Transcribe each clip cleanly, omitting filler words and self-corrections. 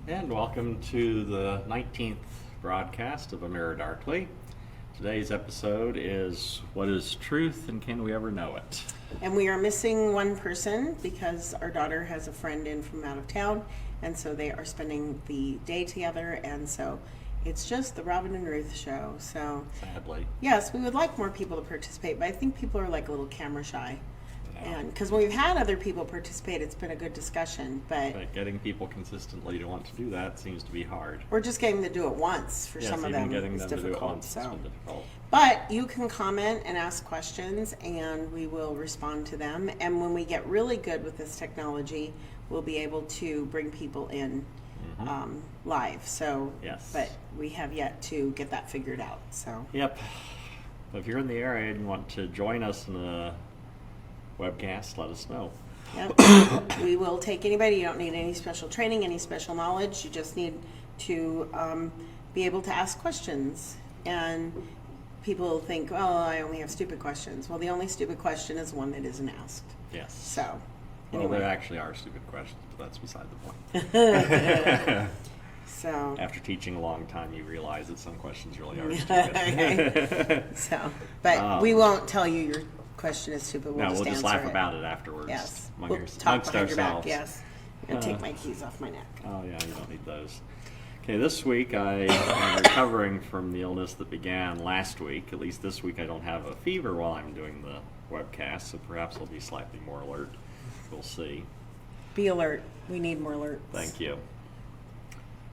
And welcome to the 19th broadcast of A Mirror Darkly. Today's episode is What is Truth and Can We Ever Know It? And we are missing one person because our daughter has a friend in from out of town, and so they are spending the day together, and so it's just the Robin and Ruth show. So Sadly. yes, we would like more people to participate, but I think people are like a little camera shy. Yeah. And because when we've had other people participate, it's been a good discussion, but Getting people consistently to want to do that seems to be hard. we're just getting them to do it once for Yes, some of even them. getting It's them to do it difficult. once has been difficult. But you can comment and ask questions, and we will respond to them. And when we get really good with this technology, we'll be able to bring people in live. So, Yes. but we have yet to get that figured out. So, Yep. If you're in the area and you want to join us in a webcast, let us know. yep. We will take anybody. You don't need any special training, any special knowledge. You just need to be able to ask questions. And people think, oh, I only have stupid questions. Well, the only stupid question is one that isn't asked. Yes. So, Well, anyway. there actually are stupid questions, but that's beside the point. So, After teaching a long time, you realize that some questions really are Okay. stupid. so, but we won't tell you your question is stupid. We'll No, just we'll just answer laugh it. about it afterwards. Yes, amongst we'll talk behind your back. ourselves. Yes, and take my keys off my neck. Oh yeah, you don't need those. Okay, this week I am recovering from the illness that began last week. At least this week I don't have a fever while I'm doing the webcast, so perhaps I'll be slightly more alert. We'll see. Be alert. We need more alerts. Thank you.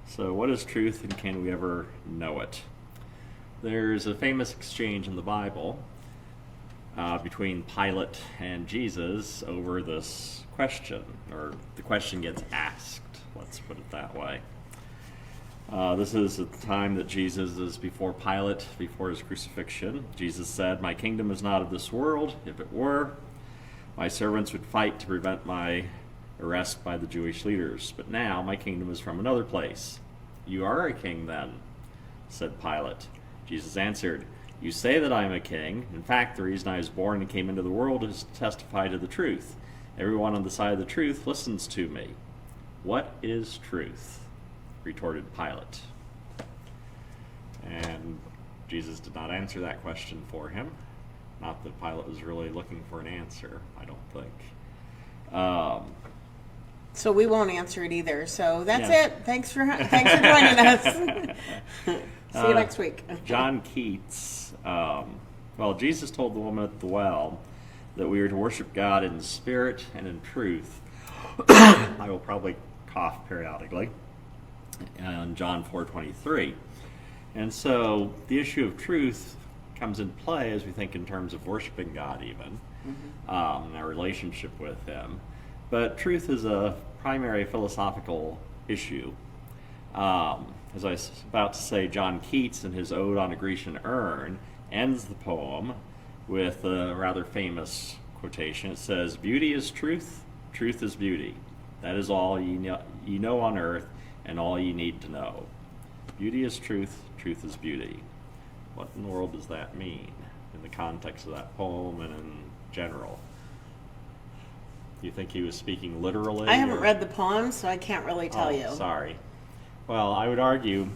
So what is truth and can we ever know it? There's a famous exchange in the Bible between Pilate and Jesus over this question, or the question gets asked, let's put it that way. This is at the time that Jesus is before Pilate, before his crucifixion. Jesus said, "My kingdom is not of this world. If it were, my servants would fight to prevent my arrest by the Jewish leaders. But now my kingdom is from another place." "You are a king then," said Pilate. Jesus answered, "You say that I am a king. In fact, the reason I was born and came into the world is to testify to the truth. Everyone on the side of the truth listens to me." "What is truth?" retorted Pilate. And Jesus did not answer that question for him. Not that Pilate was really looking for an answer, I don't think. So we won't answer it either. So that's Yeah. it. Thanks for joining us. See you next week. John Keats, Jesus told the woman at the well that we are to worship God in spirit and in truth. I will probably cough periodically. And John 4:23. And so the issue of truth comes into play as we think in terms of worshiping God even, and our relationship with Him. But truth is a primary philosophical issue. As I was about to say, John Keats in his Ode on a Grecian Urn ends the poem with a rather famous quotation. It says, "Beauty is truth, truth is beauty. That is all ye know on earth, and all you need to know. Beauty is truth, truth is beauty." What in the world does that mean in the context of that poem and in general? Do you think he was speaking literally? I haven't read the poem, so I can't really tell you. Sorry. Well, I would argue,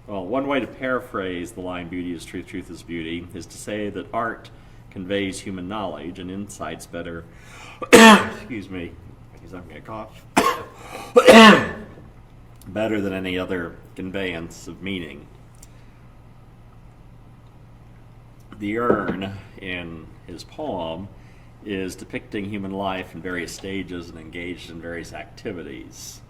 one way to paraphrase the line "beauty is truth, truth is beauty" is to say that art conveys human knowledge and insights better. Excuse me, because I'm going to cough. Better than any other conveyance of meaning. The urn in his poem is depicting human life in various stages and engaged in various activities.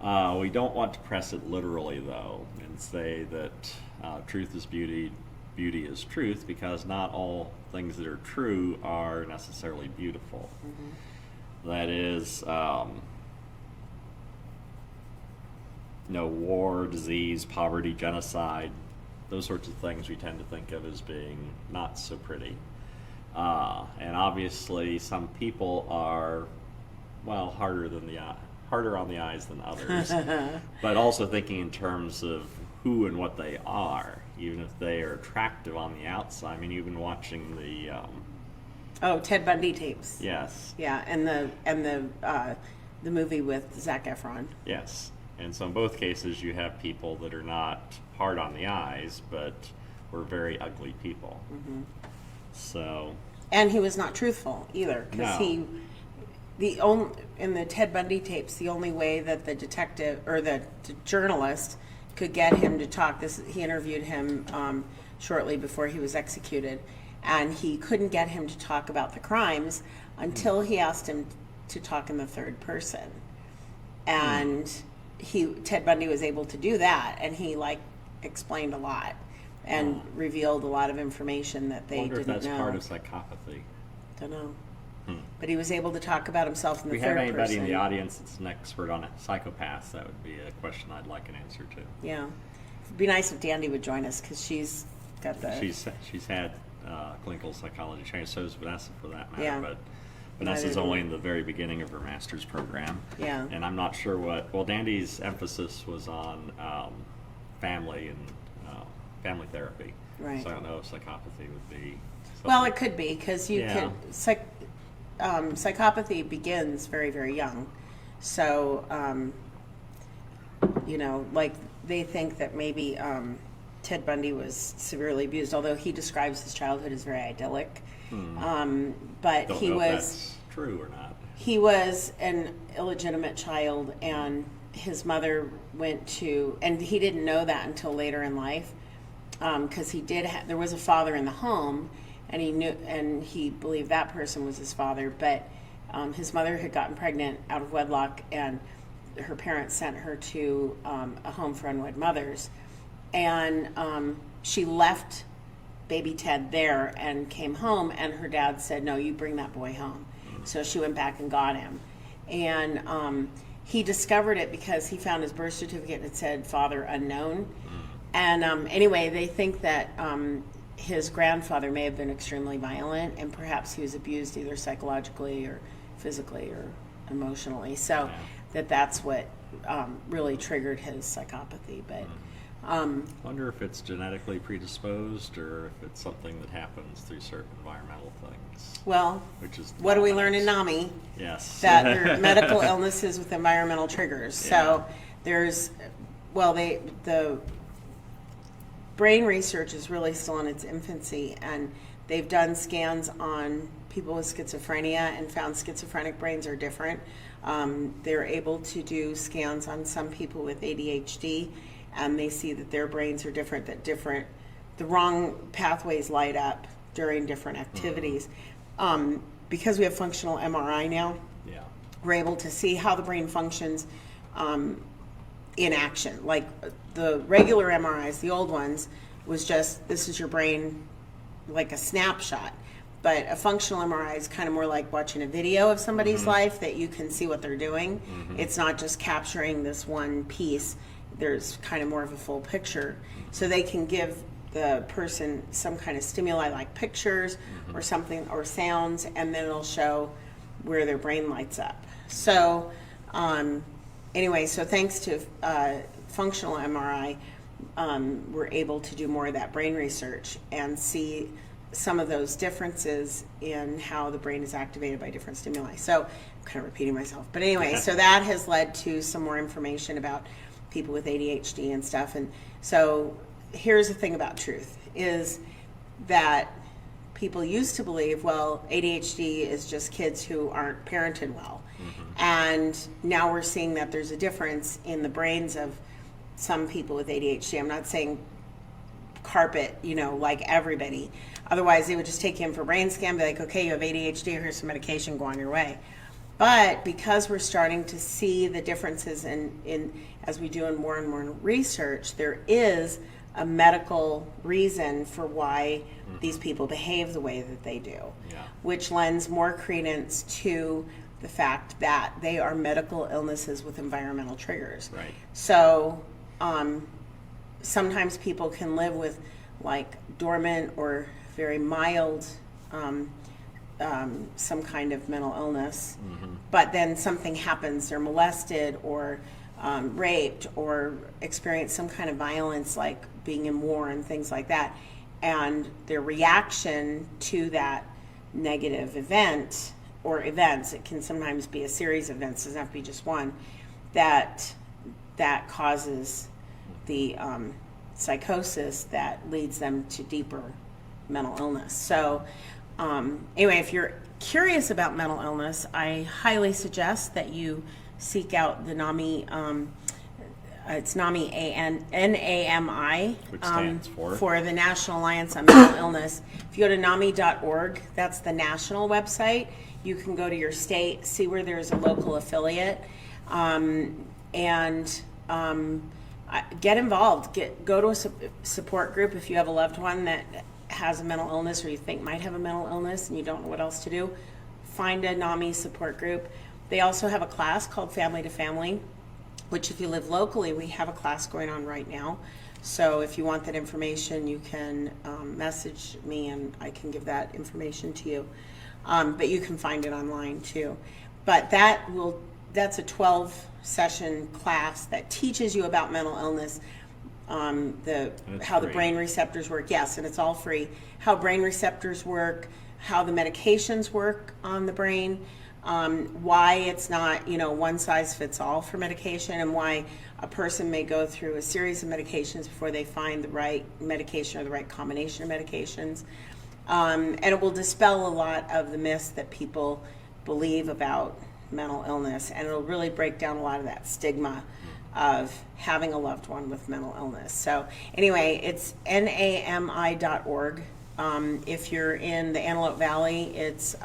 We don't want to press it literally, though, and say that truth is beauty, beauty is truth, because not all things that are true are necessarily beautiful. That is, war, disease, poverty, genocide, those sorts of things we tend to think of as being not so pretty. And obviously some people are, harder on the eyes than others, but also thinking in terms of who and what they are, even if they are attractive on the outside. I mean, you've been watching the Ted Bundy tapes. yes, Yeah, and the movie with Zac Efron. yes, And so in both cases, you have people that are not hard on the eyes, but were very ugly people. So. And he was not truthful either, because No. in the Ted Bundy tapes, the only way that the detective or the journalist could get him to talk, he interviewed him shortly before he was executed, and he couldn't get him to talk about the crimes until he asked him to talk in the third person. And Ted Bundy was able to do that, and he explained a lot and revealed a lot of information that they Wonder didn't know. if that's part of psychopathy. Don't know. But he was able to talk about himself in the If we third have anybody person. in the audience that's an expert on psychopaths, that would be a question I'd like an answer to. Yeah. It'd be nice if Dandy would join us, because she's got the... She's had clinical psychology training, so has Vanessa for that matter. Yeah. But Vanessa's only in the very beginning of her master's program. Yeah. And I'm not sure Dandy's emphasis was on family and family therapy. Right. So I don't know if psychopathy would be something. Well, it could be, because you Yeah. can... psychopathy begins very, very young. So, they think that maybe Ted Bundy was severely abused, although he describes his childhood as very idyllic. But Don't he know if was... that's true or not. He was an illegitimate child, and his mother went to... And he didn't know that until later in life, because there was a father in the home, and he believed that person was his father, but his mother had gotten pregnant out of wedlock, and her parents sent her to a home for unwed mothers, and she left baby Ted there and came home, and her dad said, "No, you bring that boy home." So she went back and got him, and he discovered it because he found his birth certificate and it said father unknown. And anyway, they think that his grandfather may have been extremely violent, and perhaps he was abused either psychologically or physically or emotionally. So that's what really triggered his psychopathy. But I wonder if it's genetically predisposed or if it's something that happens through certain environmental things. Well, which is what do we learn in NAMI? Yes. That there are medical illnesses with environmental triggers. So there's, the brain research is really still in its infancy, and they've done scans on people with schizophrenia and found schizophrenic brains are different. They're able to do scans on some people with ADHD, and they see that their brains are different, the wrong pathways light up during different activities. Because we have functional MRI now, we're able to see how the brain functions in action. Like the regular MRIs, the old ones, was just, this is your brain, like a snapshot. But a functional MRI is kind of more like watching a video of somebody's life, that you can see what they're doing. It's not just capturing this one piece. There's kind of more of a full picture. So they can give the person some kind of stimuli like pictures or something, or sounds, and then it'll show where their brain lights up. So anyway, so thanks to functional MRI, we're able to do more of that brain research and see some of those differences in how the brain is activated by different stimuli. So I'm kind of repeating myself. But anyway, so that has led to some more information about people with ADHD and stuff. And so here's the thing about truth, is that people used to believe, well, ADHD is just kids who aren't parented well. And now we're seeing that there's a difference in the brains of some people with ADHD. I'm not saying carpet, like everybody. Otherwise, they would just take you in for a brain scan, be like, okay, you have ADHD, here's some medication, go on your way. But because we're starting to see the differences in as we do in more and more research, there is a medical reason for why these people behave the way that they do, which lends more credence to the fact that they are medical illnesses with environmental triggers. Right. So sometimes people can live with like dormant or very mild some kind of mental illness, but then something happens, they're molested or raped or experience some kind of violence, like being in war and things like that, and their reaction to that negative event or events, it can sometimes be a series of events, it doesn't have to be just one, that that causes the psychosis that leads them to deeper mental illness. So anyway, if you're curious about mental illness, I highly suggest that you seek out the NAMI. It's NAMI, NAMI, Which stands for the National Alliance on Mental Illness. If you go to NAMI.org, that's the national website. You can go to your state, see where there's a local affiliate, and get involved. Go to a support group if you have a loved one that has a mental illness or you think might have a mental illness and you don't know what else to do. Find a NAMI support group. They also have a class called Family to Family, which if you live locally, we have a class going on right now. So if you want that information, you can message me and I can give that information to you. But you can find it online too. But that's a 12-session class that teaches you about mental illness, how the brain receptors work. Yes, and it's all free. How brain receptors work, how the medications work on the brain, why it's not, one size fits all for medication, and why a person may go through a series of medications before they find the right medication or the right combination of medications. And it will dispel a lot of the myths that people believe about mental illness, and it'll really break down a lot of that stigma of having a loved one with mental illness. So anyway, it's NAMI.org. If you're in the Antelope Valley, it's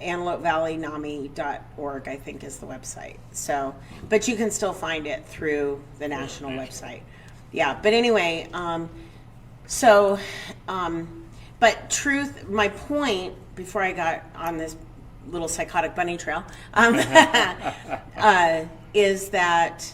AntelopeValleyNAMI.org, I think, is the website. So, but you can still find it through the national website. Yeah, but anyway, but truth, my point, before I got on this little psychotic bunny trail, is that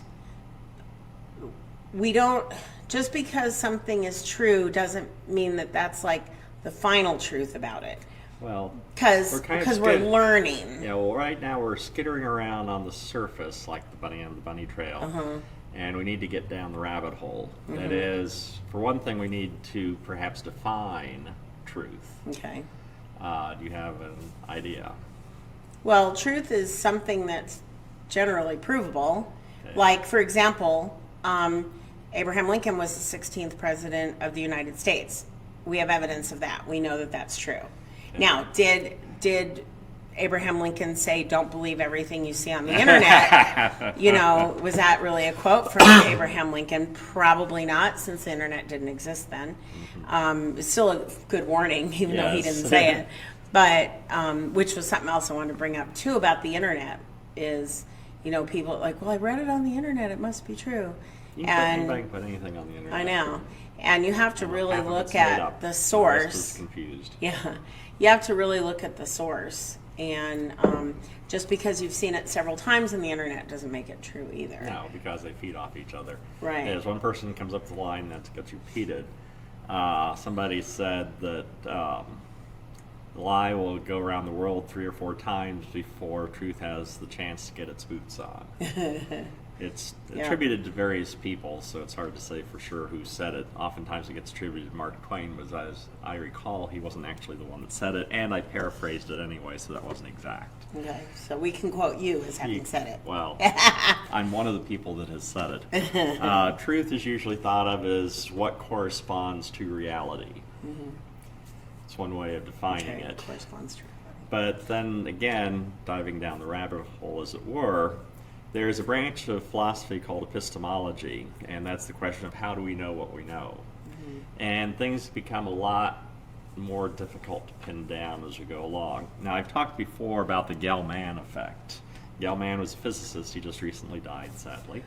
we don't, just because something is true doesn't mean that that's like the final truth about it. Well, because we're learning. Yeah, well, right now we're skittering around on the surface like the bunny on the bunny trail, and we need to get down the rabbit hole. That is, for one thing, we need to perhaps define truth. Okay. Do you have an idea? Well, truth is something that's generally provable. Okay. Like, for example, Abraham Lincoln was the 16th president of the United States. We have evidence of that. We know that that's true. Now, did Abraham Lincoln say, "Don't believe everything you see on the internet"? Was that really a quote from Abraham Lincoln? Probably not, since the internet didn't exist then. It's still a good warning, even though he didn't say it. But, which was something else I wanted to bring up, too, about the internet, is, people are like, well, I read it on the internet, it must be true. Anybody can put anything on the internet. I know. And you have to really look at the source. The rest is confused. Yeah. You have to really look at the source, and just because you've seen it several times on the internet doesn't make it true either. No, because they feed off each other. Right. As one person comes up the line that gets repeated, somebody said that the lie will go around the world 3 or 4 times before truth has the chance to get its boots on. It's attributed to various people, so it's hard to say for sure who said it. Oftentimes it gets attributed to Mark Twain, but as I recall, he wasn't actually the one that said it, and I paraphrased it anyway, so that wasn't exact. Okay, so we can quote you as having said it. Well, I'm one of the people that has said it. Truth is usually thought of as what corresponds to reality. It's one way of defining it. Corresponds to reality. But then again, diving down the rabbit hole, as it were, there's a branch of philosophy called epistemology, and that's the question of how do we know what we know. And things become a lot more difficult to pin down as we go along. Now, I've talked before about the Gell-Mann Effect. Gell-Mann was a physicist. He just recently died, sadly.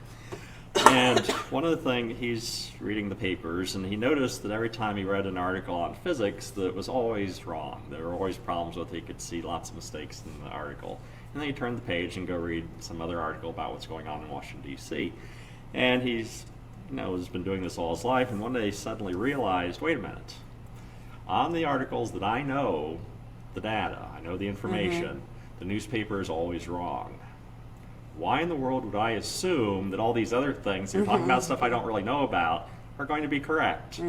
And one of the things, he's reading the papers, and he noticed that every time he read an article on physics, that it was always wrong. There were always problems with it. He could see lots of mistakes in the article. And then you turn the page and go read some other article about what's going on in Washington, D.C. And he's, has been doing this all his life, and one day he suddenly realized, wait a minute, on the articles that I know the data, I know the information, the newspaper is always wrong. Why in the world would I assume that all these other things, you're talking about stuff I don't really know about, are going to be correct?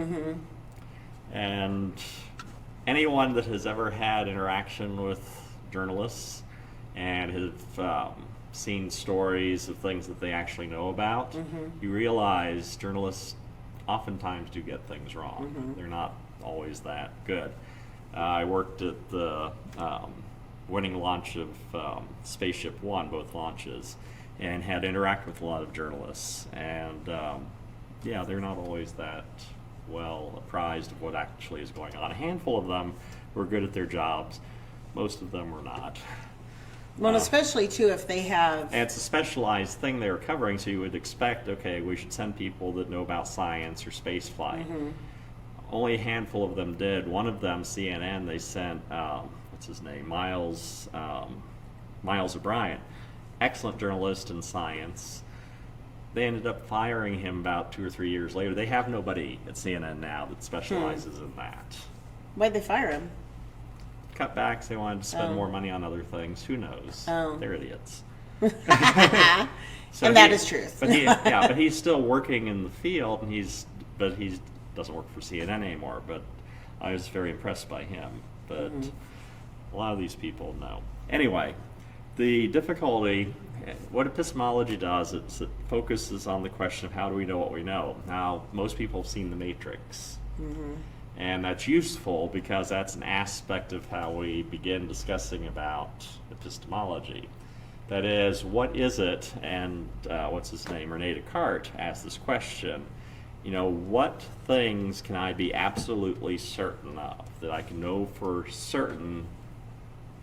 And anyone that has ever had interaction with journalists and have seen stories of things that they actually know about, you realize journalists oftentimes do get things wrong. They're not always that good. I worked at the winning launch of Spaceship One, both launches, and had to interact with a lot of journalists. And yeah, they're not always that well apprised of what actually is going on. A handful of them were good at their jobs. Most of them were not. Well, especially too if they have. And it's a specialized thing they were covering, so you would expect, okay, we should send people that know about science or space flight. Only a handful of them did. One of them, CNN, they sent, what's his name, Miles O'Brien, excellent journalist in science. They ended up firing him about 2 or 3 years later. They have nobody at CNN now that specializes in that. Why'd they fire him? Cutbacks, they wanted to spend more money on other things. Who knows? They're idiots. So and that is truth. But he's still working in the field, and he doesn't work for CNN anymore. But I was very impressed by him. But a lot of these people know. Anyway, the difficulty, what epistemology does, is it focuses on the question of how do we know what we know. Now, most people have seen The Matrix. And that's useful because that's an aspect of how we begin discussing about epistemology. That is, what is it? And what's his name? Rene Descartes asked this question. You know, what things can I be absolutely certain of, that I can know for certain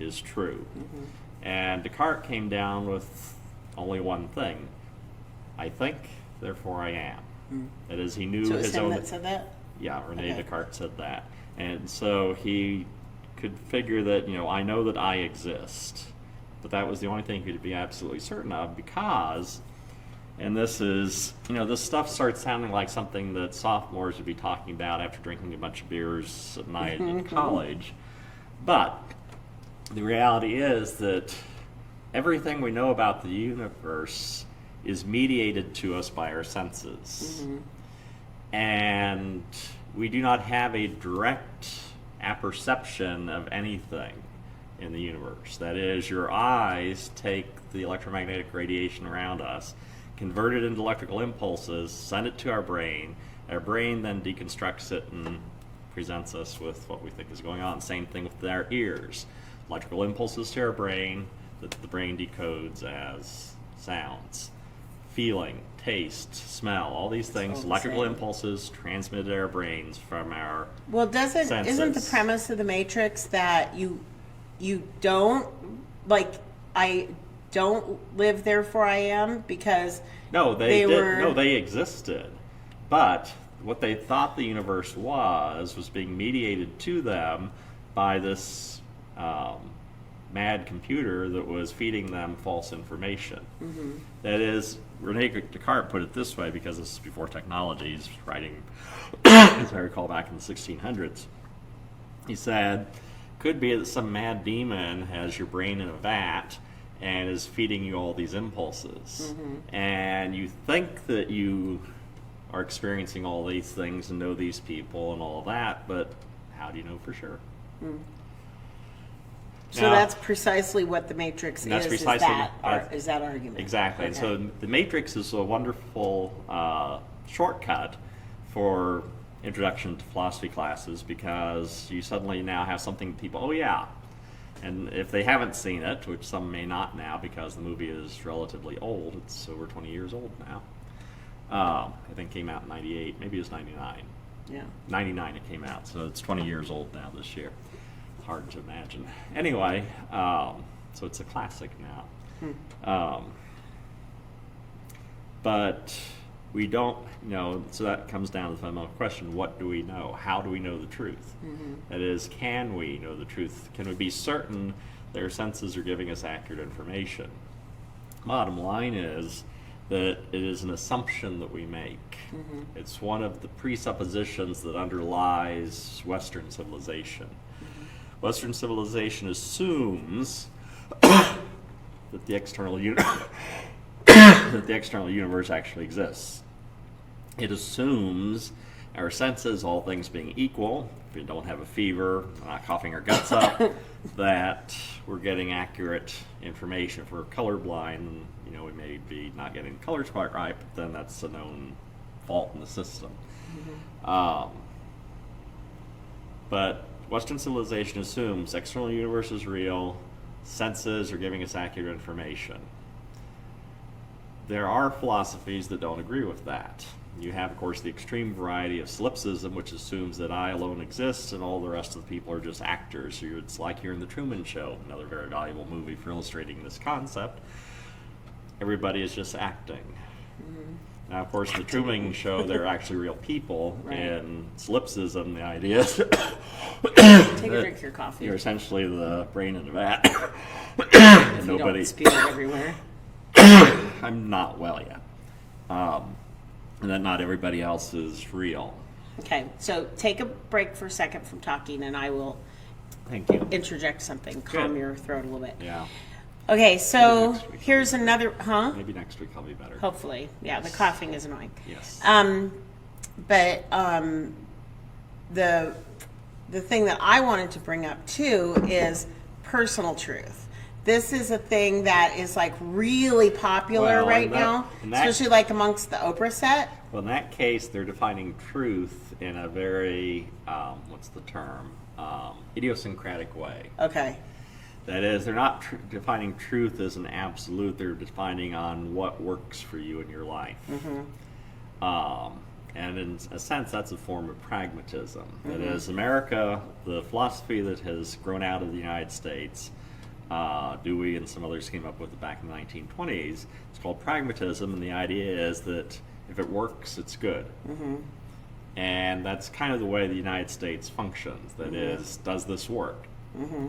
is true? And Descartes came down with only one thing. I think, therefore I am. That is, he knew So it was his him own. that said that? Yeah, Rene Okay. Descartes said that. And so he could figure that, I know that I exist. But that was the only thing he could be absolutely certain of because, and this is, this stuff starts sounding like something that sophomores would be talking about after drinking a bunch of beers at night in college. But the reality is that everything we know about the universe is mediated to us by our senses. And we do not have a direct apperception of anything in the universe. That is, your eyes take the electromagnetic radiation around us, convert it into electrical impulses, send it to our brain then deconstructs it and presents us with what we think is going on. Same thing with our ears. Electrical impulses to our brain that the brain decodes as sounds. Feeling, taste, smell, all these things, electrical impulses transmitted to our brains from our senses. Isn't the premise of the Matrix that you don't, I don't live, therefore I am, because they existed. But what they thought the universe was being mediated to them by this mad computer that was feeding them false information. That is, Rene Descartes put it this way, because this is before technology. He's writing, as I recall, back in the 1600s. He said, could be that some mad demon has your brain in a vat and is feeding you all these impulses. And you think that you are experiencing all these things and know these people and all that, but how do you know for sure? So that's precisely what the Matrix is. Is that argument? Exactly. Okay. And so the Matrix is a wonderful shortcut for introduction to philosophy classes, because you suddenly now have something people, oh yeah. And if they haven't seen it, which some may not now because the movie is relatively old, it's over 20 years old now. I think it came out in 98, maybe it was 99. Yeah. 99 it came out, so it's 20 years old now this year. Hard to imagine. Anyway, so it's a classic now. But we don't know, so that comes down to the fundamental question, what do we know? How do we know the truth? That is, can we know the truth? Can we be certain that our senses are giving us accurate information? Bottom line is that it is an assumption that we make. It's one of the presuppositions that underlies Western civilization. Western civilization assumes that the external universe actually exists. It assumes our senses, all things being equal, if we don't have a fever, not coughing our guts up, that we're getting accurate information. If we're colorblind, we may be not getting colors quite right, but then that's a known fault in the system. But Western civilization assumes external universe is real, senses are giving us accurate information. There are philosophies that don't agree with that. You have, of course, the extreme variety of solipsism, which assumes that I alone exist and all the rest of the people are just actors. So it's like you're in the Truman Show, another very valuable movie for illustrating this concept. Everybody is just acting. Now, of course, in the Truman Show, they're actually real people. Right. In solipsism, the idea is Take a drink of your coffee. you're essentially the brain in a vat. If you don't spew it everywhere. I'm not well yet. And that not everybody else is real. Okay, so take a break for a second from talking, and I will Thank you. interject something, calm Good. your throat a little bit. Yeah. Okay, so next week. here's another, Maybe next week I'll be better. Hopefully, yeah, the coughing is annoying. Yes. But the thing that I wanted to bring up too is personal truth. This is a thing that is like really popular Well, right in that- now, in that- especially like amongst the Oprah set. Well, in that case, they're defining truth in a very, what's the term? Idiosyncratic way. Okay. That is, they're not defining truth as an absolute. They're defining on what works for you in your life. And in a sense, that's a form of pragmatism. That is, America, the philosophy that has grown out of the United States, Dewey and some others came up with it back in the 1920s. It's called pragmatism, and the idea is that if it works, it's good. And that's kind of the way the United States functions. That is, does this work?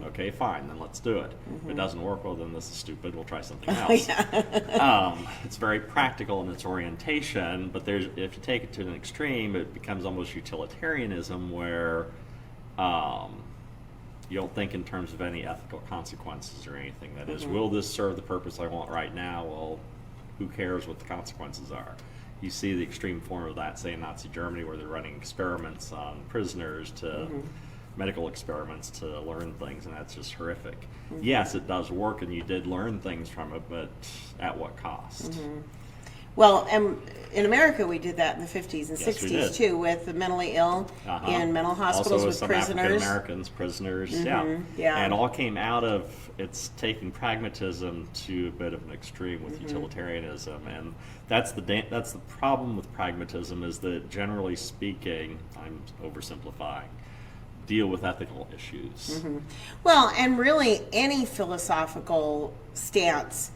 Okay, fine, then let's do it. If it doesn't work, well, then this is stupid. We'll try something else. It's very practical in its orientation, but if you take it to an extreme, it becomes almost utilitarianism, where you don't think in terms of any ethical consequences or anything. That is, will this serve the purpose I want right now? Well, who cares what the consequences are? You see the extreme form of that, say, in Nazi Germany, where they're running experiments on prisoners to medical experiments to learn things, and that's just horrific. Yes, it does work, and you did learn things from it, but at what cost? Well, and in America, we did that in the 50s and Yes, we 60s did. too, with the mentally ill in mental hospitals Also with some prisoners. African Americans, prisoners, yeah. yeah. And all came out of it's taking pragmatism to a bit of an extreme with utilitarianism, and that's the problem with pragmatism, is that generally speaking, I'm oversimplifying, deal with ethical issues. Well, and really any philosophical stance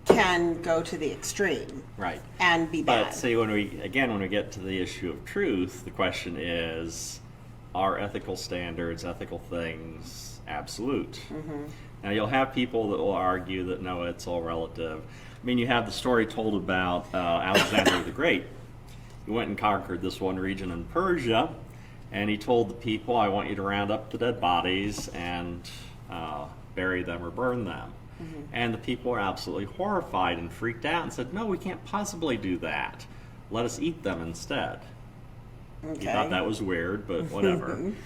can go to the extreme Right. and be bad. But see, when we get to the issue of truth, the question is, are ethical standards, ethical things, absolute? Now, you'll have people that will argue that, no, it's all relative. I mean, you have the story told about Alexander the Great. He went and conquered this one region in Persia, and he told the people, I want you to round up the dead bodies and bury them or burn them. And the people were absolutely horrified and freaked out and said, no, we can't possibly do that. Let us eat them instead. He thought that was weird, but whatever. And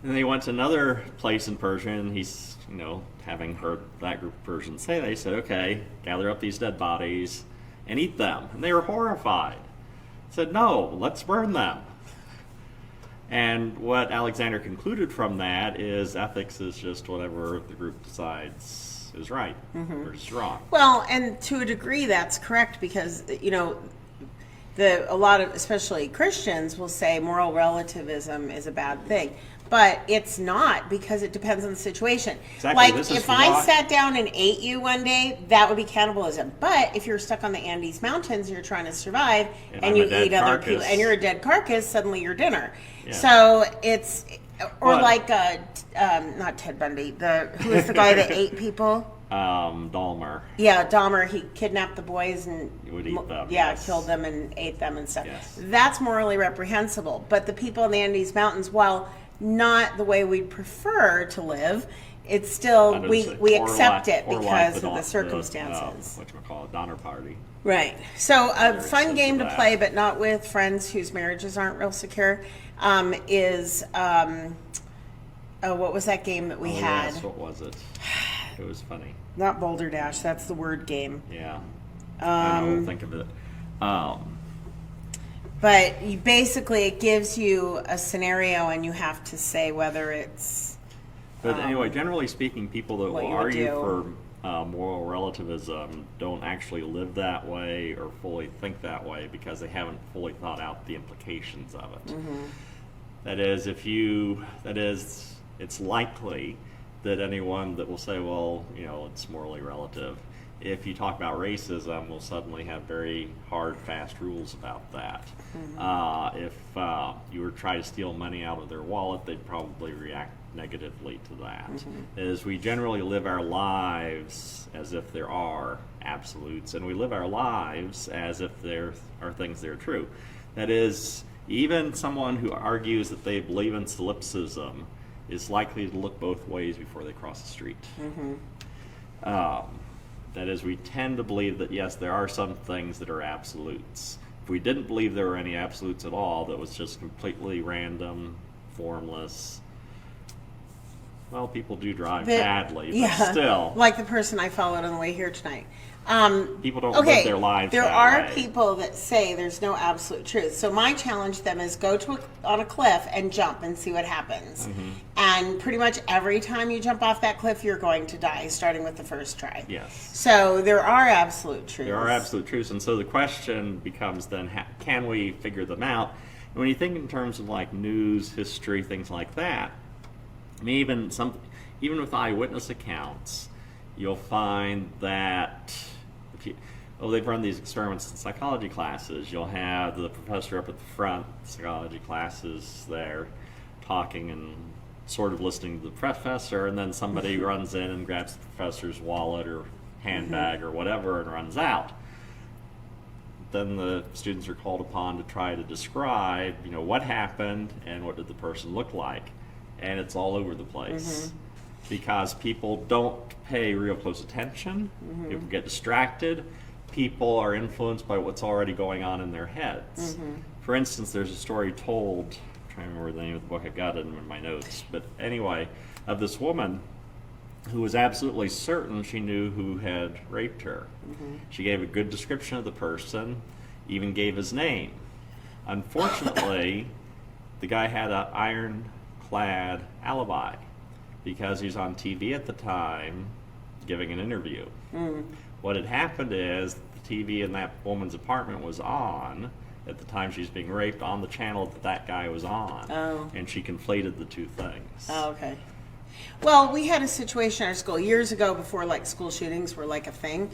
then he went to another place in Persia, and he's, having heard that group of Persians say, they said, okay, gather up these dead bodies and eat them. And they were horrified. Said, no, let's burn them. And what Alexander concluded from that is ethics is just whatever the group decides is right or is wrong. Well, and to a degree that's correct, because, a lot of, especially Christians, will say moral relativism is a bad thing. But it's not, because it depends on the situation. Exactly. Like, if I sat down and ate you one day, that would be cannibalism. But if you're stuck on the Andes Mountains and you're trying to survive, and you eat other people, and you're a dead carcass, suddenly you're dinner. Yeah. So it's, or like, not Ted Bundy, who was the guy that ate people? Dahmer. Yeah, Dahmer, he kidnapped the boys and would eat them, yeah, yes. killed them and ate them and stuff. Yes. That's morally reprehensible. But the people in the Andes Mountains, while not the way we'd prefer to live, it's still, Under we or accept like- it or like because of the Don- circumstances. whatchamacallit, Donner Party. Right. So a Other fun instance game of to that. play, but not with friends whose marriages aren't real secure, is what was that game that we had? Yes, what was it? It was funny. Not Boulder Dash. That's the word game. Yeah. I don't think of it. But you basically, it gives you a scenario, and you have to say whether it's. But anyway, generally speaking, people that what will you would argue do. for moral relativism don't actually live that way or fully think that way because they haven't fully thought out the implications of it. That is, it's likely that anyone that will say, well, it's morally relative, if you talk about racism, will suddenly have very hard, fast rules about that. If you were trying to steal money out of their wallet, they'd probably react negatively to that. Is we generally live our lives as if there are absolutes, and we live our lives as if there are things that are true. That is, even someone who argues that they believe in solipsism is likely to look both ways before they cross the street. That is, we tend to believe that, yes, there are some things that are absolutes. If we didn't believe there were any absolutes at all, that was just completely random, formless, well, people do drive badly, but still. Like the person I followed on the way here tonight. People don't live their lives there that are way. people that say there's no absolute truth. So my challenge to them is go on a cliff and jump and see what happens. And pretty much every time you jump off that cliff, you're going to die, starting with the first try. Yes. So there are absolute truths. There are absolute truths, and so the question becomes then, can we figure them out? And when you think in terms of like news, history, things like that, I mean, even with eyewitness accounts, you'll find that they've run these experiments in psychology classes. You'll have the professor up at the front, psychology classes there, talking and sort of listening to the professor, and then somebody runs in and grabs the professor's wallet or handbag or whatever and runs out. Then the students are called upon to try to describe, what happened and what did the person look like. And it's all over the place because people don't pay real close attention. People get distracted. People are influenced by what's already going on in their heads. For instance, there's a story told, I'm trying to remember the name of the book, I've got it in my notes, but anyway, of this woman who was absolutely certain she knew who had raped her. She gave a good description of the person, even gave his name. Unfortunately, the guy had an ironclad alibi because he was on TV at the time giving an interview. What had happened is the TV in that woman's apartment was on at the time she was being raped on the channel that guy was on. And she conflated the two things. Oh, okay. Well, we had a situation in our school years ago before school shootings were a thing.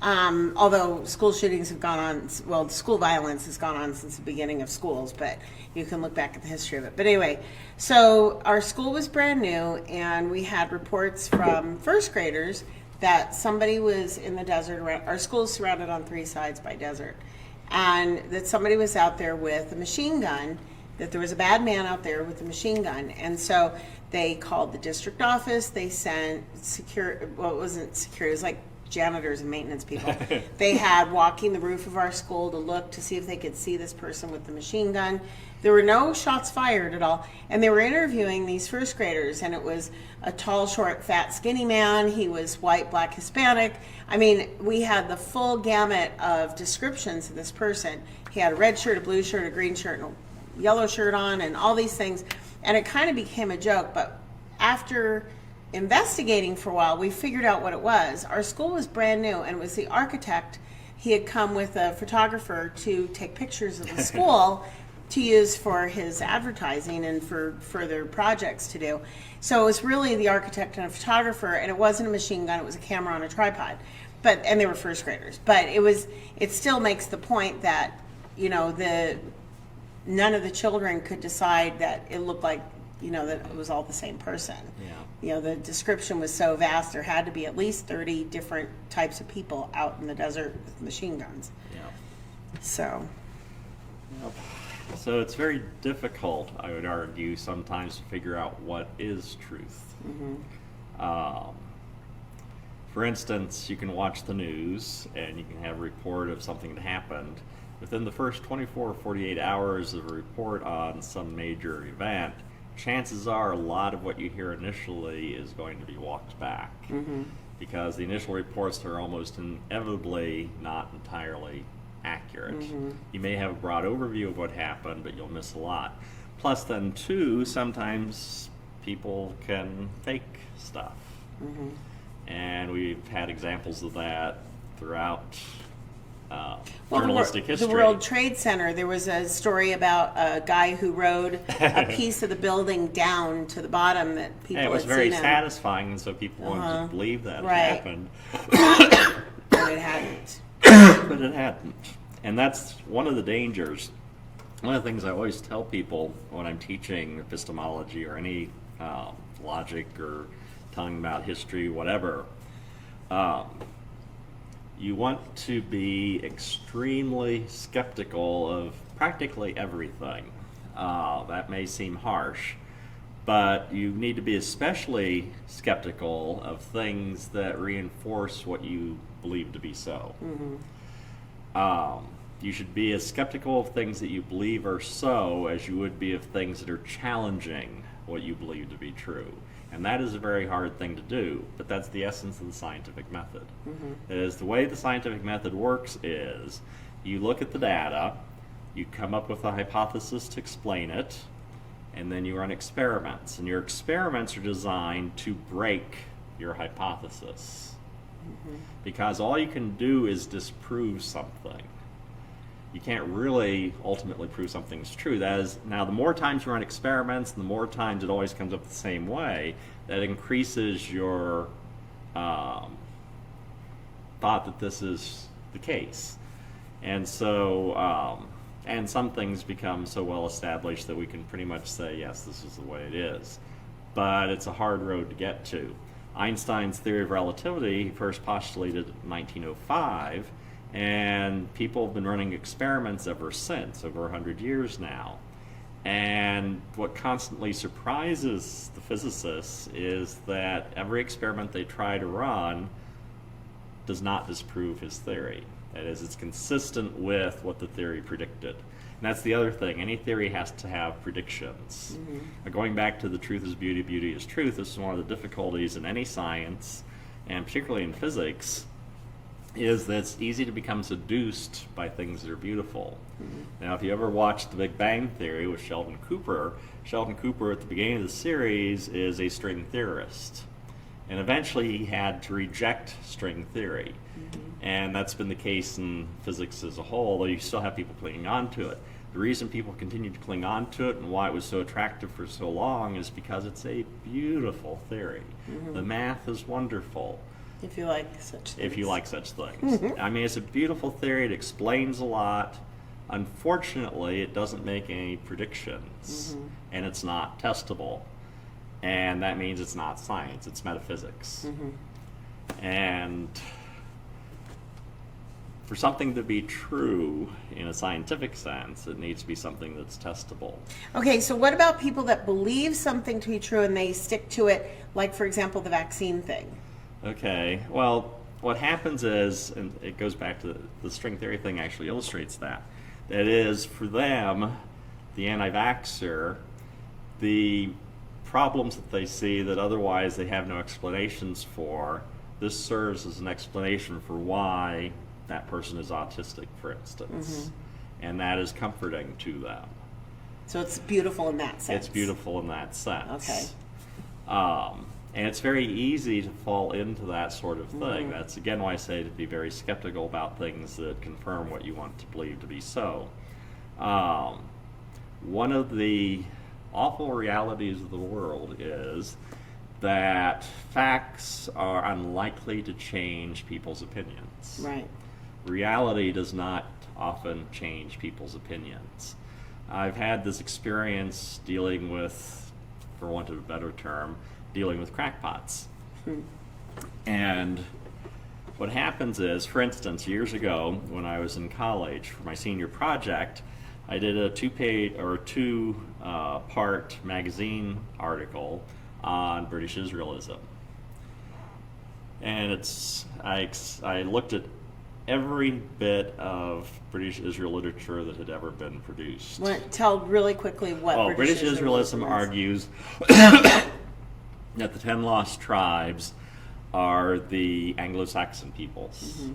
Although school shootings have gone on, school violence has gone on since the beginning of schools, but you can look back at the history of it. But anyway, so our school was brand new, and we had reports from first graders that somebody was in the desert. Our school is surrounded on three sides by desert, and that somebody was out there with a machine gun, that there was a bad man out there with a machine gun. And so they called the district office. They sent it wasn't secure, it was like janitors and maintenance people. They had walking the roof of our school to look to see if they could see this person with the machine gun. There were no shots fired at all. And they were interviewing these first graders, and it was a tall, short, fat, skinny man. He was white, black, Hispanic. I mean, we had the full gamut of descriptions of this person. He had a red shirt, a blue shirt, a green shirt, and a yellow shirt on, and all these things. And it kind of became a joke, but after investigating for a while, we figured out what it was. Our school was brand new, and it was the architect. He had come with a photographer to take pictures of the school to use for his advertising and for further projects to do. So it was really the architect and a photographer, and it wasn't a machine gun, it was a camera on a tripod. And they were first graders. But it still makes the point that, none of the children could decide that it looked like, that it was all the same person. The description was so vast, there had to be at least 30 different types of people out in the desert with machine guns. So it's very difficult, I would argue, sometimes to figure out what is truth. For instance, you can watch the news and you can have a report of something that happened. Within the first 24 or 48 hours of a report on some major event, chances are a lot of what you hear initially is going to be walked back. Because the initial reports are almost inevitably not entirely accurate. You may have a broad overview of what happened, but you'll miss a lot. Plus then too, sometimes people can fake stuff. And we've had examples of that throughout journalistic history. The World Trade Center, there was a story about a guy who rode a piece of the building down to the bottom that people had seen. It was very satisfying, and so people wanted to believe that it happened. But it hadn't. But it hadn't. And that's one of the dangers. One of the things I always tell people when I'm teaching epistemology or any logic or telling about history, whatever, you want to be extremely skeptical of practically everything. That may seem harsh, but you need to be especially skeptical of things that reinforce what you believe to be so. You should be as skeptical of things that you believe are so as you would be of things that are challenging what you believe to be true. And that is a very hard thing to do, but that's the essence of the scientific method. It is the way the scientific method works is you look at the data, you come up with a hypothesis to explain it, and then you run experiments. And your experiments are designed to break your hypothesis. Because all you can do is disprove something. You can't really ultimately prove something's true. That is, now the more times you run experiments, the more times it always comes up the same way, that increases your thought that this is the case. And so, and some things become so well established that we can pretty much say, yes, this is the way it is. But it's a hard road to get to. Einstein's theory of relativity, he first postulated in 1905, and people have been running experiments ever since, over 100 years now. And what constantly surprises the physicists is that every experiment they try to run does not disprove his theory. That is, it's consistent with what the theory predicted. And that's the other thing. Any theory has to have predictions. Going back to the truth is beauty, beauty is truth, this is one of the difficulties in any science, and particularly in physics, is that it's easy to become seduced by things that are beautiful. Now, if you ever watched The Big Bang Theory with Sheldon Cooper at the beginning of the series is a string theorist. And eventually he had to reject string theory. And that's been the case in physics as a whole, though you still have people clinging on to it. The reason people continue to cling on to it and why it was so attractive for so long is because it's a beautiful theory. The math is wonderful. If you like such things. If you like such things. I mean, it's a beautiful theory. It explains a lot. Unfortunately, it doesn't make any predictions, and it's not testable. And that means it's not science, it's metaphysics. And for something to be true in a scientific sense, it needs to be something that's testable. Okay, so what about people that believe something to be true and they stick to it, like, for example, the vaccine thing? Okay, well, what happens is, and it goes back to the string theory thing actually illustrates that. That is, for them, the anti-vaxxer, the problems that they see that otherwise they have no explanations for, this serves as an explanation for why that person is autistic, for instance. And that is comforting to them. So it's beautiful in that sense. It's beautiful in that sense. Okay. And it's very easy to fall into that sort of thing. That's, again, why I say to be very skeptical about things that confirm what you want to believe to be so. One of the awful realities of the world is that facts are unlikely to change people's opinions. Right. Reality does not often change people's opinions. I've had this experience dealing with, for want of a better term, dealing with crackpots. And what happens is, for instance, years ago when I was in college for my senior project, I did a two-part magazine article on British Israelism. And I looked at every bit of British Israel literature that had ever been produced. Tell really quickly what British Israelism is. argues that the 10 lost tribes are the Anglo-Saxon peoples.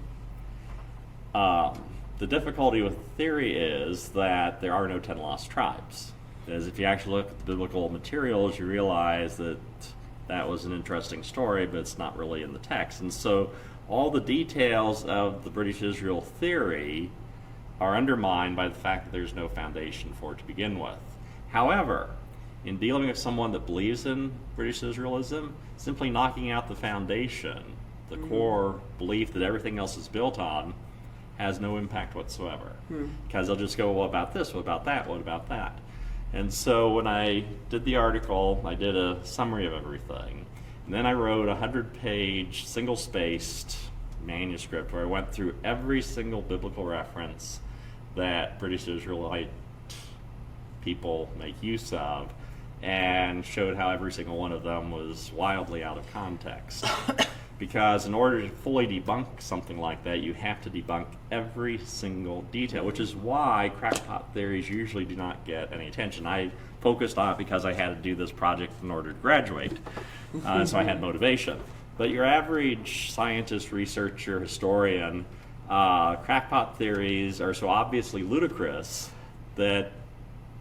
The difficulty with the theory is that there are no 10 lost tribes. Because if you actually look at the biblical materials, you realize that that was an interesting story, but it's not really in the text. And so all the details of the British Israel theory are undermined by the fact that there's no foundation for it to begin with. However, in dealing with someone that believes in British Israelism, simply knocking out the foundation, the core belief that everything else is built on, has no impact whatsoever. Because they'll just go, what about this, what about that, what about that? And so when I did the article, I did a summary of everything. And then I wrote a 100-page, single-spaced manuscript where I went through every single biblical reference that British Israelite people make use of and showed how every single one of them was wildly out of context. Because in order to fully debunk something like that, you have to debunk every single detail, which is why crackpot theories usually do not get any attention. I focused on it because I had to do this project in order to graduate, so I had motivation. But your average scientist, researcher, historian, crackpot theories are so obviously ludicrous that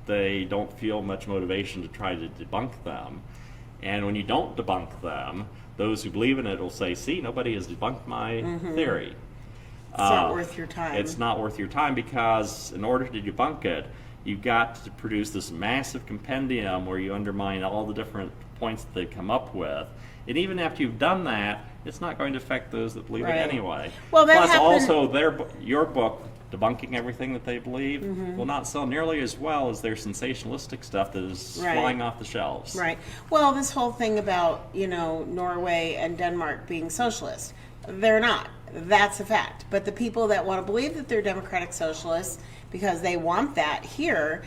they don't feel much motivation to try to debunk them. And when you don't debunk them, those who believe in it will say, see, nobody has debunked my theory. It's not worth your time. It's not worth your time because in order to debunk it, you've got to produce this massive compendium where you undermine all the different points that they've come up with. And even after you've done that, it's not going to affect those that believe it anyway. Well, that Plus, happened... also, your book, debunking everything that they believe, will not sell nearly as well as their sensationalistic stuff that is flying off the shelves. Right. Well, this whole thing about, Norway and Denmark being socialist, they're not. That's a fact. But the people that want to believe that they're democratic socialists because they want that here,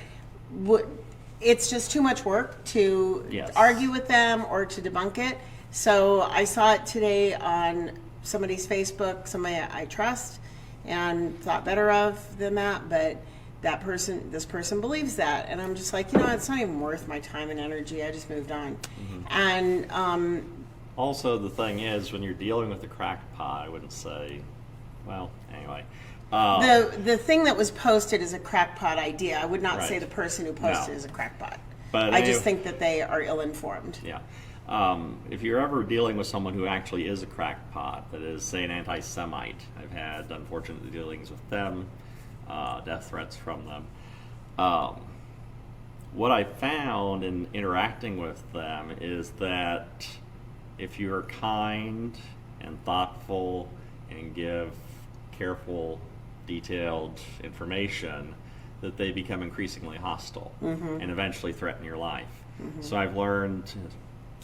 it's just too much work to argue with them or to debunk it. So I saw it today on somebody's Facebook, somebody I trust, and thought better of than that, but this person believes that, and I'm just like, it's not even worth my time and energy. I just moved on. And also, the thing is, when you're dealing with the crackpot, I wouldn't say, well, anyway. The thing that was posted is a crackpot idea. I would not say the person who posted is a crackpot. But I just think that they are ill-informed. Yeah. If you're ever dealing with someone who actually is a crackpot, that is, say, an anti-Semite, I've had unfortunate dealings with them, death threats from them. What I found in interacting with them is that if you're kind and thoughtful and give careful, detailed information, that they become increasingly hostile and eventually threaten your life. So I've learned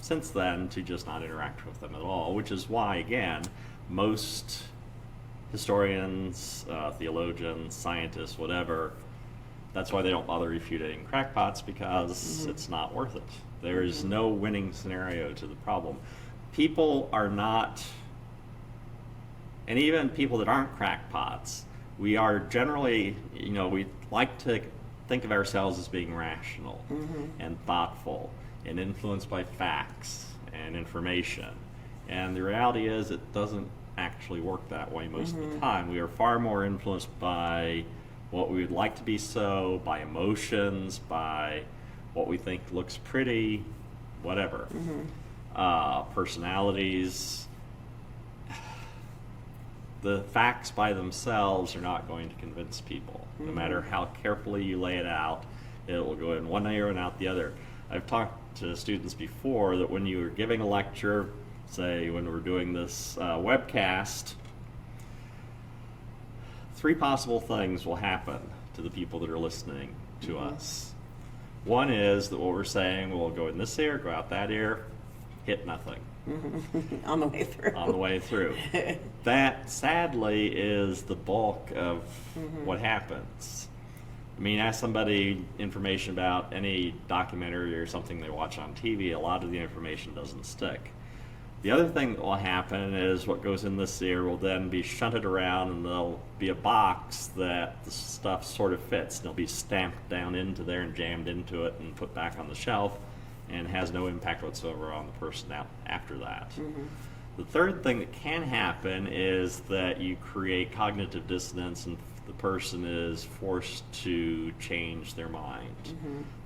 since then to just not interact with them at all, which is why, again, most historians, theologians, scientists, whatever, that's why they don't bother refuting crackpots, because it's not worth it. There is no winning scenario to the problem. People are not, and even people that aren't crackpots, we are generally, we like to think of ourselves as being rational and thoughtful and influenced by facts and information. And the reality is it doesn't actually work that way most of the time. We are far more influenced by what we would like to be so, by emotions, by what we think looks pretty, whatever. Personalities. The facts by themselves are not going to convince people. No matter how carefully you lay it out, it will go in one ear and out the other. I've talked to students before that when you are giving a lecture, say when we're doing this webcast, 3 possible things will happen to the people that are listening to us. One is that what we're saying will go in this ear, go out that ear, hit nothing. On the way through. On the way through. That, sadly, is the bulk of what happens. I mean, ask somebody information about any documentary or something they watch on TV, a lot of the information doesn't stick. The other thing that will happen is what goes in this ear will then be shunted around, and there'll be a box that the stuff sort of fits. And it'll be stamped down into there and jammed into it and put back on the shelf, and has no impact whatsoever on the person out after that. The third thing that can happen is that you create cognitive dissonance, and the person is forced to change their mind.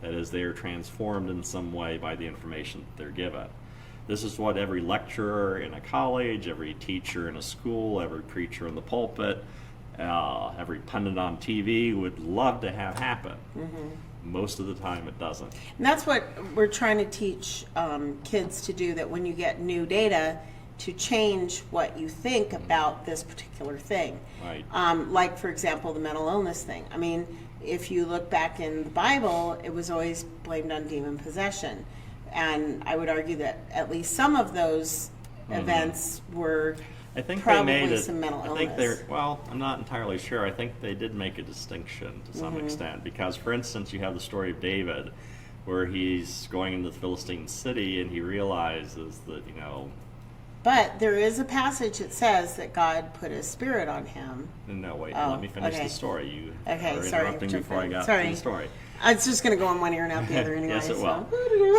That is, they are transformed in some way by the information that they're given. This is what every lecturer in a college, every teacher in a school, every preacher in the pulpit, every pundit on TV would love to have happen. Most of the time it doesn't. And that's what we're trying to teach kids to do, that when you get new data, to change what you think about this particular thing. Right. Like, for example, the mental illness thing. I mean, if you look back in the Bible, it was always blamed on demon possession. And I would argue that at least some of those events were I think probably they made it, some mental I illness. think they're, well, I'm not entirely sure. I think they did make a distinction to some extent, because, for instance, you have the story of David, where he's going into the Philistine city and he realizes that, But there is a passage that says that God put a spirit on him. no, wait, Oh, let me finish okay. the story. You Okay, are sorry, interrupting before I got sorry. to the story. It's just going to go on one ear and out the other anyway. Yes, it will.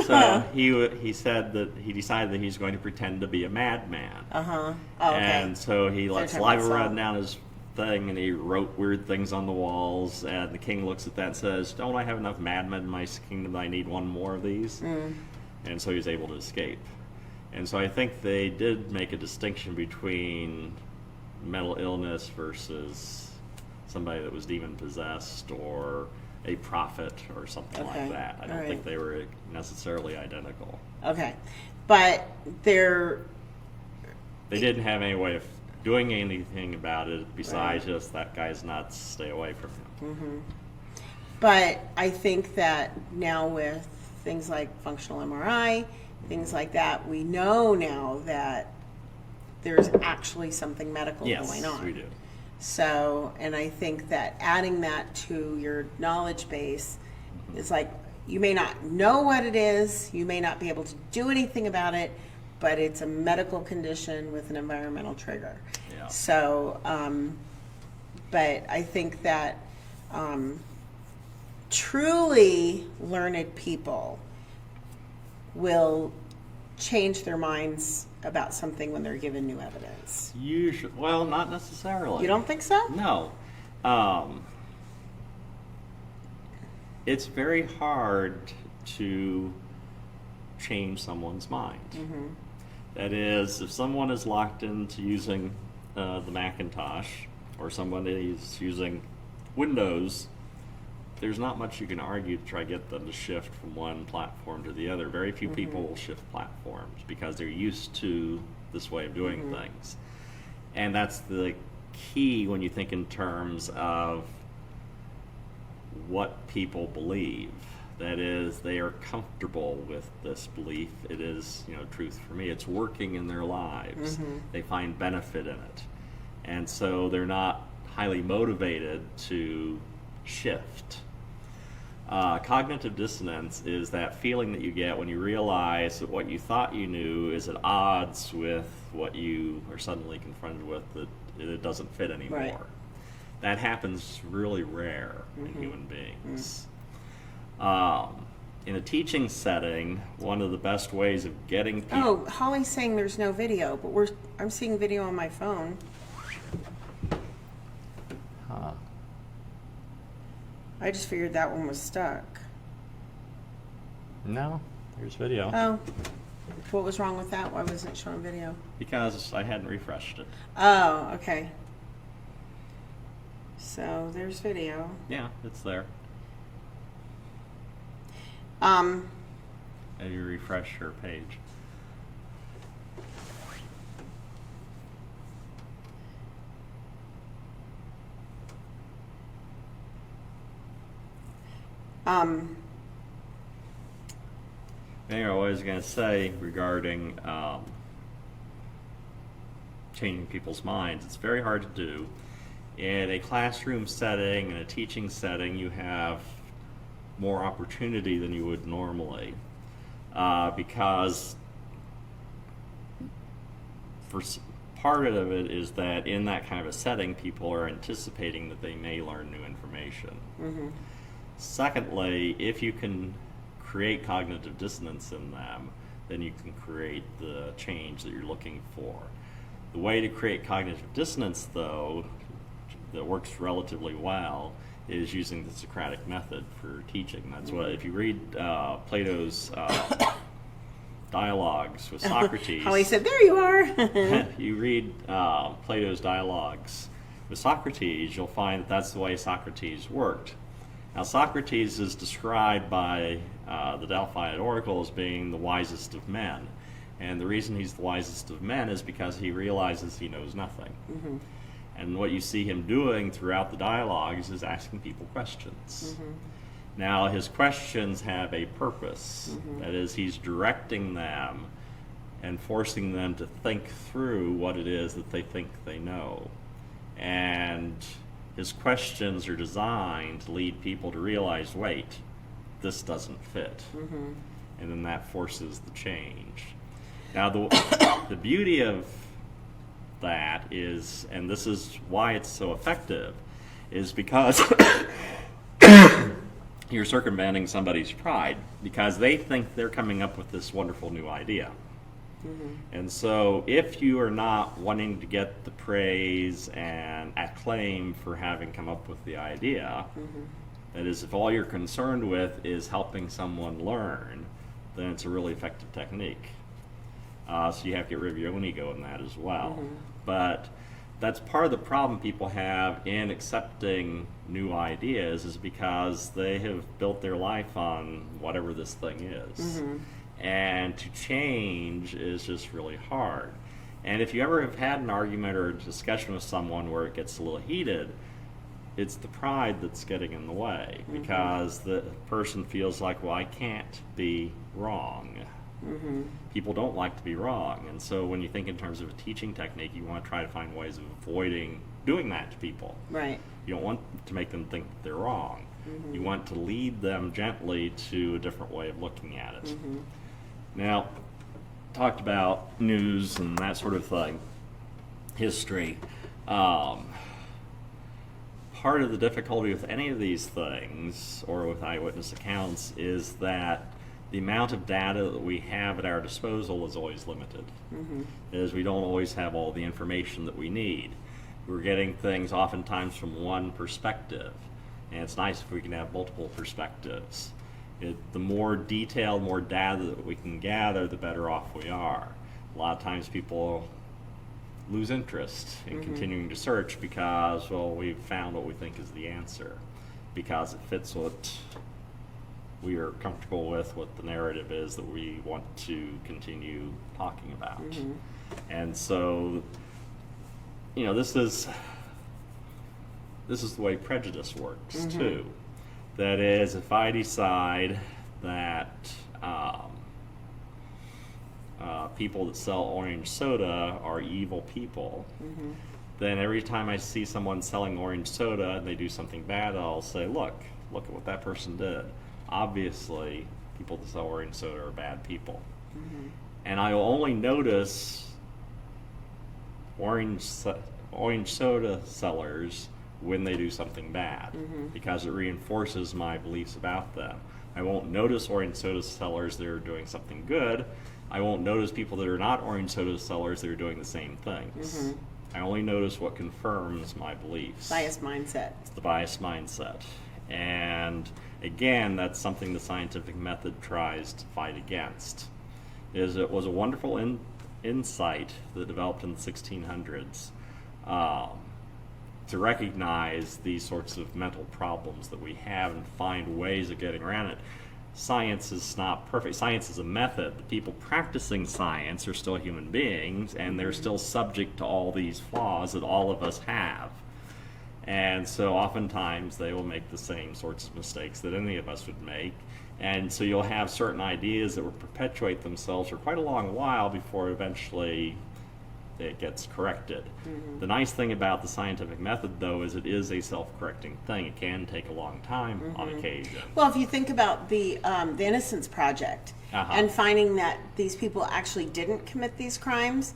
So, So he said that he decided that he's going to pretend to be a madman. oh, okay. And so he let talking saliva about run Saul. down his thing, and he wrote weird things on the walls. And the king looks at that and says, "Don't I have enough madmen in my kingdom that I need one more of these?" And so he's able to escape. And so I think they did make a distinction between mental illness versus somebody that was demon possessed, or a prophet, or something Okay, like that. I don't all think right. they were necessarily identical. Okay. But they're, They didn't have any way of doing anything about it besides just, that guy's nuts, stay away from him. but I think that now with things like functional MRI, things like that, we know now that there's actually something medical going on. Yes, we do. So, and I think that adding that to your knowledge base is like, you may not know what it is, you may not be able to do anything about it, but it's a medical condition with an environmental trigger. Yeah. So, but I think that truly learned people will change their minds about something when they're given new evidence. Usually, well, not necessarily. You don't think so? No. It's very hard to change someone's mind. That is, if someone is locked into using the Macintosh, or somebody is using Windows, there's not much you can argue to try to get them to shift from one platform to the other. Very few people will shift platforms because they're used to this way of doing things. And that's the key when you think in terms of what people believe. That is, they are comfortable with this belief. It is, truth for me. It's working in their lives. They find benefit in it. And so they're not highly motivated to shift. Cognitive dissonance is that feeling that you get when you realize that what you thought you knew is at odds with what you are suddenly confronted with, that it doesn't fit anymore. Right. That happens really rare in human beings. In a teaching setting, one of the best ways of getting people... Oh, Holly's saying there's no video, but I'm seeing video on my phone. Huh. I just figured that one was stuck. No, there's video. Oh, what was wrong with that? Why wasn't it showing video? Because I hadn't refreshed it. Oh, okay. So there's video. Yeah, it's there. Um, And you refresh your page. Anyway, what I was going to say regarding changing people's minds, it's very hard to do. In a classroom setting, in a teaching setting, you have more opportunity than you would normally, because part of it is that in that kind of a setting, people are anticipating that they may learn new information. Secondly, if you can create cognitive dissonance in them, then you can create the change that you're looking for. The way to create cognitive dissonance, though, that works relatively well is using the Socratic method for teaching. That's what, if you read Plato's dialogues with Socrates. How he said, there you are. You read Plato's dialogues with Socrates, you'll find that that's the way Socrates worked. Now, Socrates is described by the Delphiad Oracle as being the wisest of men. And the reason he's the wisest of men is because he realizes he knows nothing. And what you see him doing throughout the dialogues is asking people questions. Now, his questions have a purpose. That is, he's directing them and forcing them to think through what it is that they think they know. And his questions are designed to lead people to realize, wait, this doesn't fit. And then that forces the change. Now, the beauty of that is, and this is why it's so effective, is because you're circumventing somebody's pride, because they think they're coming up with this wonderful new idea. And so if you are not wanting to get the praise and acclaim for having come up with the idea, that is, if all you're concerned with is helping someone learn, then it's a really effective technique. So you have to get rid of your own ego in that as well. But that's part of the problem people have in accepting new ideas, is because they have built their life on whatever this thing is. And to change is just really hard. And if you ever have had an argument or a discussion with someone where it gets a little heated, it's the pride that's getting in the way, because the person feels like, well, I can't be wrong. People don't like to be wrong. And so when you think in terms of a teaching technique, you want to try to find ways of avoiding doing that to people. Right. You don't want to make them think that they're wrong. You want to lead them gently to a different way of looking at it. Now, talked about news and that sort of thing, history. Part of the difficulty with any of these things, or with eyewitness accounts, is that the amount of data that we have at our disposal is always limited. Is we don't always have all the information that we need. We're getting things oftentimes from one perspective, and it's nice if we can have multiple perspectives. The more detailed, more data that we can gather, the better off we are. A lot of times people lose interest in continuing to search because, well, we've found what we think is the answer, because it fits what we are comfortable with, what the narrative is that we want to continue talking about. And so, you know, this is the way prejudice works too. That is, if I decide that people that sell orange soda are evil people, then every time I see someone selling orange soda and they do something bad, I'll say, look at what that person did. Obviously, people that sell orange soda are bad people. And I will only notice orange soda sellers when they do something bad, because it reinforces my beliefs about them. I won't notice orange soda sellers that are doing something good. I won't notice people that are not orange soda sellers that are doing the same things. I only notice what confirms my beliefs. Bias mindset. It's the bias mindset. And again, that's something the scientific method tries to fight against. It was a wonderful insight that developed in the 1600s to recognize these sorts of mental problems that we have and find ways of getting around it. Science is not perfect. Science is a method. The people practicing science are still human beings, and they're still subject to all these flaws that all of us have. And so oftentimes they will make the same sorts of mistakes that any of us would make. And so you'll have certain ideas that will perpetuate themselves for quite a long while before eventually it gets corrected. The nice thing about the scientific method, though, is it is a self-correcting thing. It can take a long time on occasion. Well, if you think about the Innocence Project and finding that these people actually didn't commit these crimes,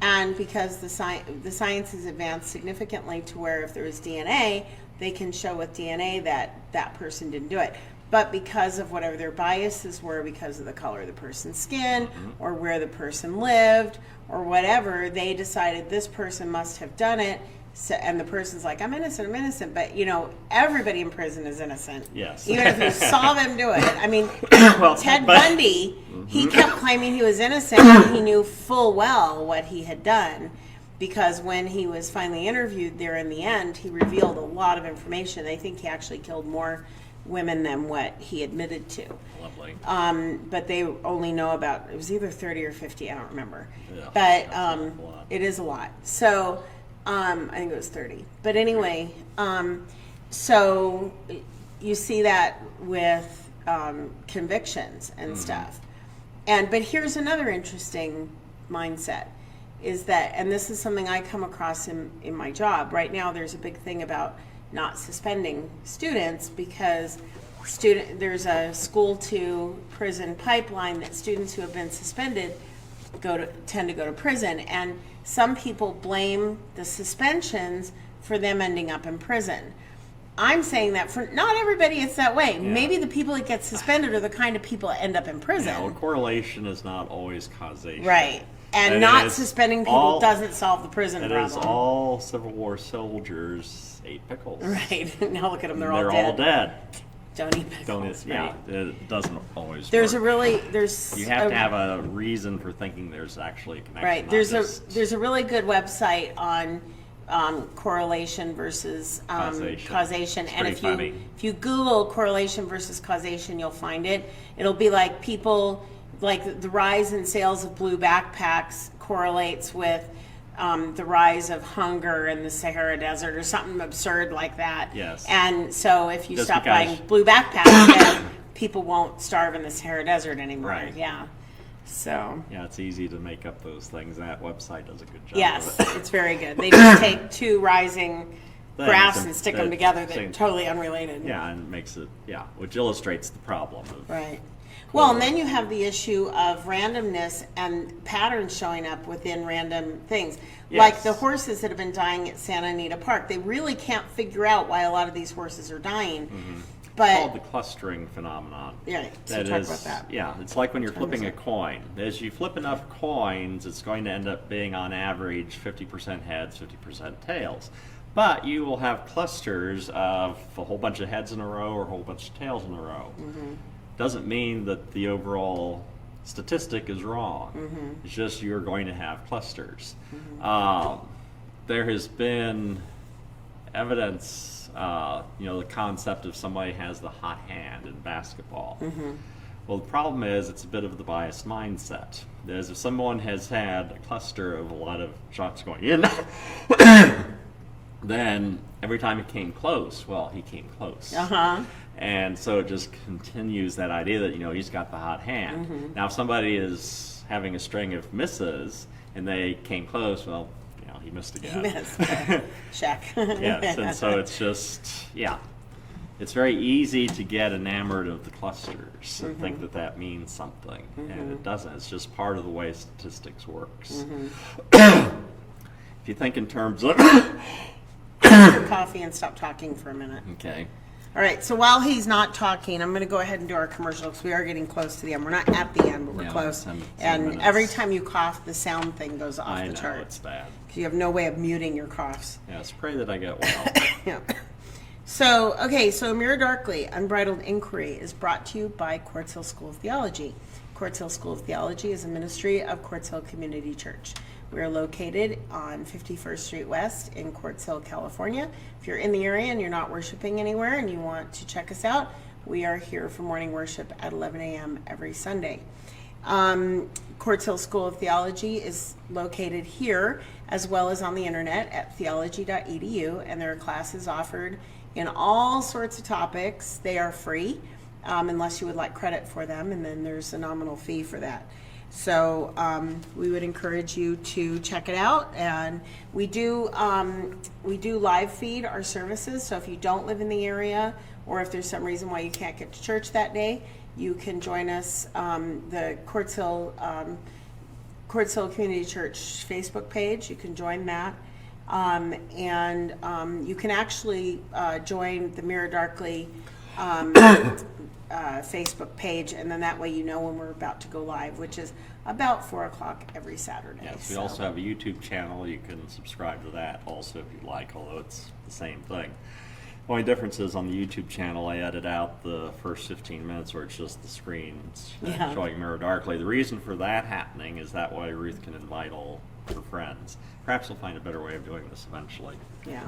and because the science has advanced significantly to where if there is DNA, they can show with DNA that that person didn't do it. But because of whatever their biases were, because of the color of the person's skin or where the person lived or whatever, they decided this person must have done it. So, and the person's like, I'm innocent. But, everybody in prison is innocent. Yes. Even if you saw them do it. I mean, Ted Bundy, he kept claiming he was innocent, and he knew full well what he had done. Because when he was finally interviewed there in the end, he revealed a lot of information. They think he actually killed more women than what he admitted to. Lovely. But they only know about, it was either 30 or 50, I don't remember. Yeah, but it is a lot. So I think it was 30. But anyway, so you see that with convictions and stuff. But here's another interesting mindset is that, and this is something I come across in my job. Right now there's a big thing about not suspending students because there's a school to prison pipeline that students who have been suspended tend to go to prison, and some people blame the suspensions for them ending up in prison. I'm saying that for not everybody it's that way. Yeah. Maybe the people that get suspended are the kind of people that end up in prison. Yeah, well, correlation is not always causation. Right. And not suspending people doesn't solve the prison problem. It is all Civil War soldiers ate pickles. Right. Now look at them, they're all dead. Don't eat pickles. Yeah, it doesn't always work. You have to have a reason for thinking there's actually a connection. Right. There's a really good website on correlation versus causation. And if you Google correlation versus causation, you'll find it. It'll be like the rise in sales of blue backpacks correlates with the rise of hunger in the Sahara Desert or something absurd like that. Yes. And so if you stop buying blue backpacks, then people won't starve in the Sahara Desert anymore. Right. Yeah. So. Yeah, it's easy to make up those things. That website does a good job. Yes, of it. it's very good. They just take two rising graphs and stick them together that are totally unrelated. Yeah, and makes it, which illustrates the problem. Right. Well, and then you have the issue of randomness and patterns showing up within random things. Yes. Like the horses that have been dying at Santa Anita Park. They really can't figure out why a lot of these horses are dying. But it's called the clustering phenomenon. Yeah, so talk about that. Yeah, it's like when you're flipping a coin. As you flip enough coins, it's going to end up being on average 50% heads, 50% tails. But you will have clusters of a whole bunch of heads in a row or a whole bunch of tails in a row. Doesn't mean that the overall statistic is wrong. It's just you're going to have clusters. There has been evidence, the concept of somebody has the hot hand in basketball. Well, the problem is it's a bit of the biased mindset. As if someone has had a cluster of a lot of shots going in, then every time it came close, well, he came close. And so it just continues that idea that, he's got the hot hand. Now, if somebody is having a string of misses and they came close, well, he missed again. He missed. Check. Yes, and so it's just, it's very easy to get enamored of the clusters and think that means something. And it doesn't. It's just part of the way statistics works. If you think in terms of... coffee and stop talking for a minute. Okay. All right, so while he's not talking, I'm going to go ahead and do our commercial because we are getting close to the end. We're not at the end, but we're close. 10 and minutes. Every time you cough, the sound thing goes off I the know, chart. it's bad. Because you have no way of muting your coughs. Yes, pray that I get well. Yeah. So Mirror Darkly, Unbridled Inquiry is brought to you by Quartz Hill School of Theology. Quartz Hill School of Theology is a ministry of Quartz Hill Community Church. We are located on 51st Street West in Quartz Hill, California. If you're in the area and you're not worshiping anywhere and you want to check us out, we are here for morning worship at 11 a.m. every Sunday. Quartz Hill School of Theology is located here as well as on the internet at theology.edu, and there are classes offered in all sorts of topics. They are free unless you would like credit for them, and then there's a nominal fee for that. So we would encourage you to check it out. And we do live feed our services. So if you don't live in the area, or if there's some reason why you can't get to church that day, you can join us, the Quartz Hill Community Church Facebook page. You can join that. And you can actually join the Mirror Darkly Facebook page, and then that way you know when we're about to go live, which is about 4 o'clock every Saturday. Yes, we also have a YouTube channel. You can subscribe to that also if you'd like, although it's the same thing. The only difference is on the YouTube channel, I edit out the first 15 minutes where it's just the screens showing Mirror Darkly. The reason for that happening is that way Ruth can invite all her friends. Perhaps we'll find a better way of doing this eventually. Yeah.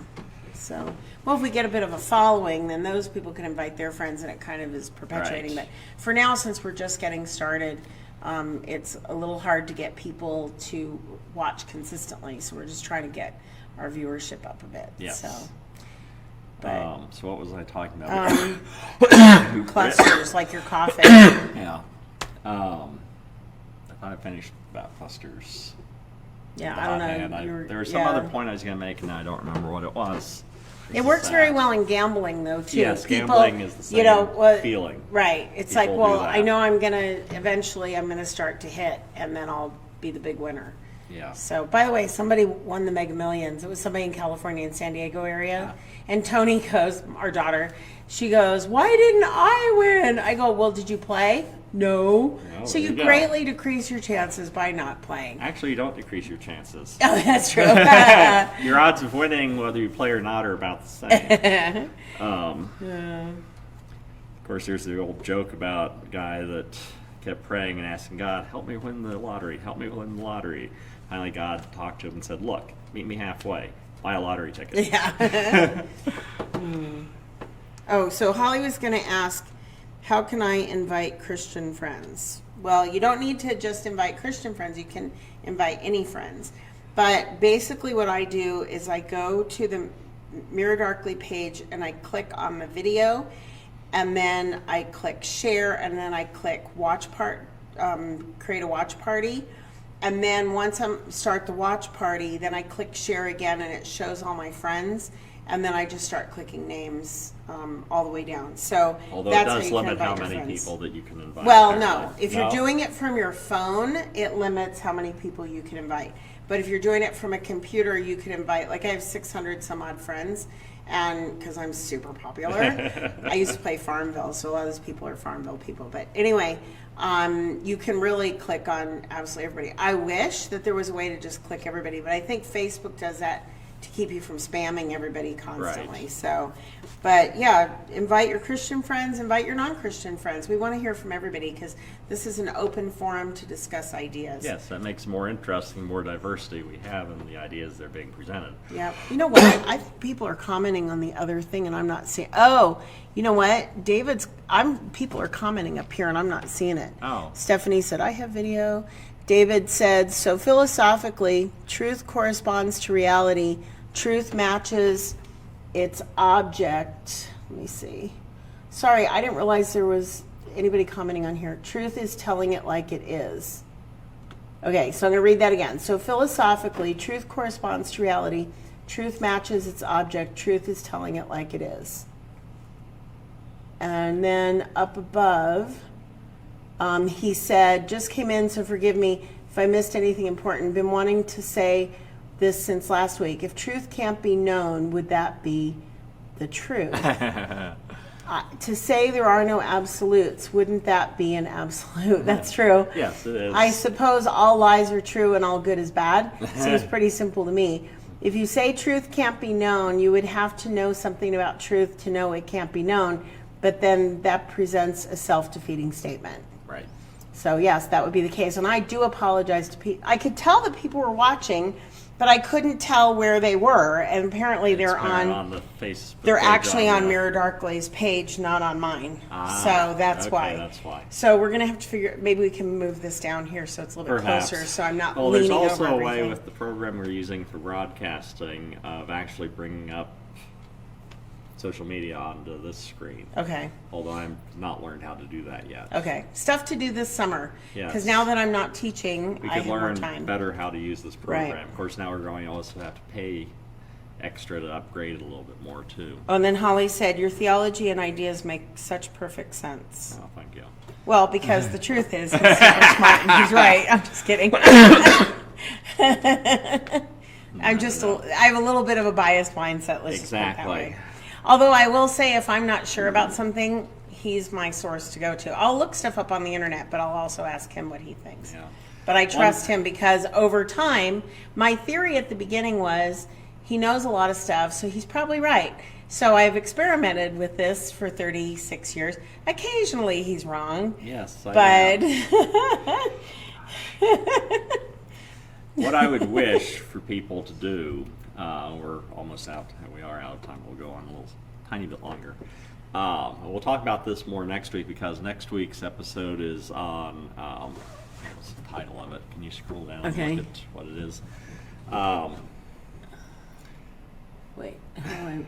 So, well, if we get a bit of a following, then those people can invite their friends, and it kind of is perpetuating. Right. But for now, since we're just getting started, it's a little hard to get people to watch consistently. So we're just trying to get our viewership up a bit. Yes. So, so what was I talking about? Clusters, like your coffee. Yeah. I thought I finished about clusters. Yeah, I don't know. There was some other point I was going to make, and I don't remember what it was. It works very well in gambling, though, too. Yes, gambling is the same feeling. Right. It's People like, well, do that. I know I'm going to, eventually I'm going to start to hit, and then I'll be the big winner. Yeah. So, by the way, somebody won the Mega Millions. It was somebody in California and San Diego area. And Tony goes, our daughter, she goes, "Why didn't I win?" I go, "Well, did you play?" No. So you greatly decrease your chances by not playing. Actually, you don't decrease your chances. Oh, that's true. Your odds of winning, whether you play or not, are about the same. Of course, there's the old joke about the guy that kept praying and asking God, "Help me win the lottery, help me win the lottery." Finally, God talked to him and said, "Look, meet me halfway. Buy a lottery ticket." Yeah. Oh, so Holly was going to ask, how can I invite Christian friends? Well, you don't need to just invite Christian friends. You can invite any friends. But basically what I do is I go to the Mirror Darkly page and I click on the video, and then I click share, and then I click create a watch party. And then once I start the watch party, then I click share again, and it shows all my friends. And then I just start clicking names all the way down. So although that's it does how you limit can how invite your many friends. people that you can invite. Well, apparently. no. If you're doing it from your phone, it limits how many people you can invite. But if you're doing it from a computer, you can invite, like I have 600 some odd friends, and because I'm super popular. I used to play Farmville, so a lot of those people are Farmville people. But anyway, you can really click on absolutely everybody. I wish that there was a way to just click everybody, but I think Facebook does that to keep you from spamming everybody constantly. Right. So, but yeah, invite your Christian friends, invite your non-Christian friends. We want to hear from everybody because this is an open forum to discuss ideas. Yes, that makes more interesting, more diversity we have in the ideas that are being presented. Yeah. You know what? I think people are commenting on the other thing, and I'm not seeing. Oh, you know what? People are commenting up here, and I'm not seeing it. Oh. Stephanie said, "I have video." David said, "So philosophically, truth corresponds to reality. Truth matches its object." Let me see. Sorry, I didn't realize there was anybody commenting on here. Truth is telling it like it is. Okay, so I'm going to read that again. So philosophically, truth corresponds to reality. Truth matches its object. Truth is telling it like it is. And then up above, he said, "Just came in, so forgive me if I missed anything important. Been wanting to say this since last week. If truth can't be known, would that be the truth?" To say there are no absolutes, wouldn't that be an absolute? That's true. Yes, it is. I suppose all lies are true and all good is bad. Seems pretty simple to me. If you say truth can't be known, you would have to know something about truth to know it can't be known. But then that presents a self-defeating statement. Right. So yes, that would be the case. And I do apologize to people. I could tell that people were watching, but I couldn't tell where they were. And apparently they're on the Facebook. they're actually on Mirror Darkly's page, not on mine. So that's okay, why. That's why. So we're going to have to figure, maybe we can move this down here so it's a little bit Perhaps. closer, so I'm not Well, leaning there's also over a way everything. with the program we're using for broadcasting of actually bringing up social media onto this screen. Okay. Although I'm not learned how to do that yet. Okay. Stuff to do this summer. Yes. Because now that I'm not teaching, We I could have more learn time. better how to use this program. Right. Of course, now we're going to also have to pay extra to upgrade it a little bit more too. Oh, and then Holly said, your theology and ideas make such perfect sense. Oh, thank you. Well, because the truth is, he's super smart and he's right. I'm just kidding. I have a little bit of a biased mindset. Let's just put it that Exactly. way. Although I will say, if I'm not sure about something, he's my source to go to. I'll look stuff up on the internet, but I'll also ask him what he thinks. Yeah. But I trust him because over time, my theory at the beginning was he knows a lot of stuff, so he's probably right. So I've experimented with this for 36 years. Occasionally he's wrong. Yes, But what I would wish for people to do, we're almost out. We are out of time. We'll go on a little tiny bit longer. We'll talk about this more next week because next week's episode is on. What's the title of it? Can you scroll down Okay. and look at what it is? wait, how do I?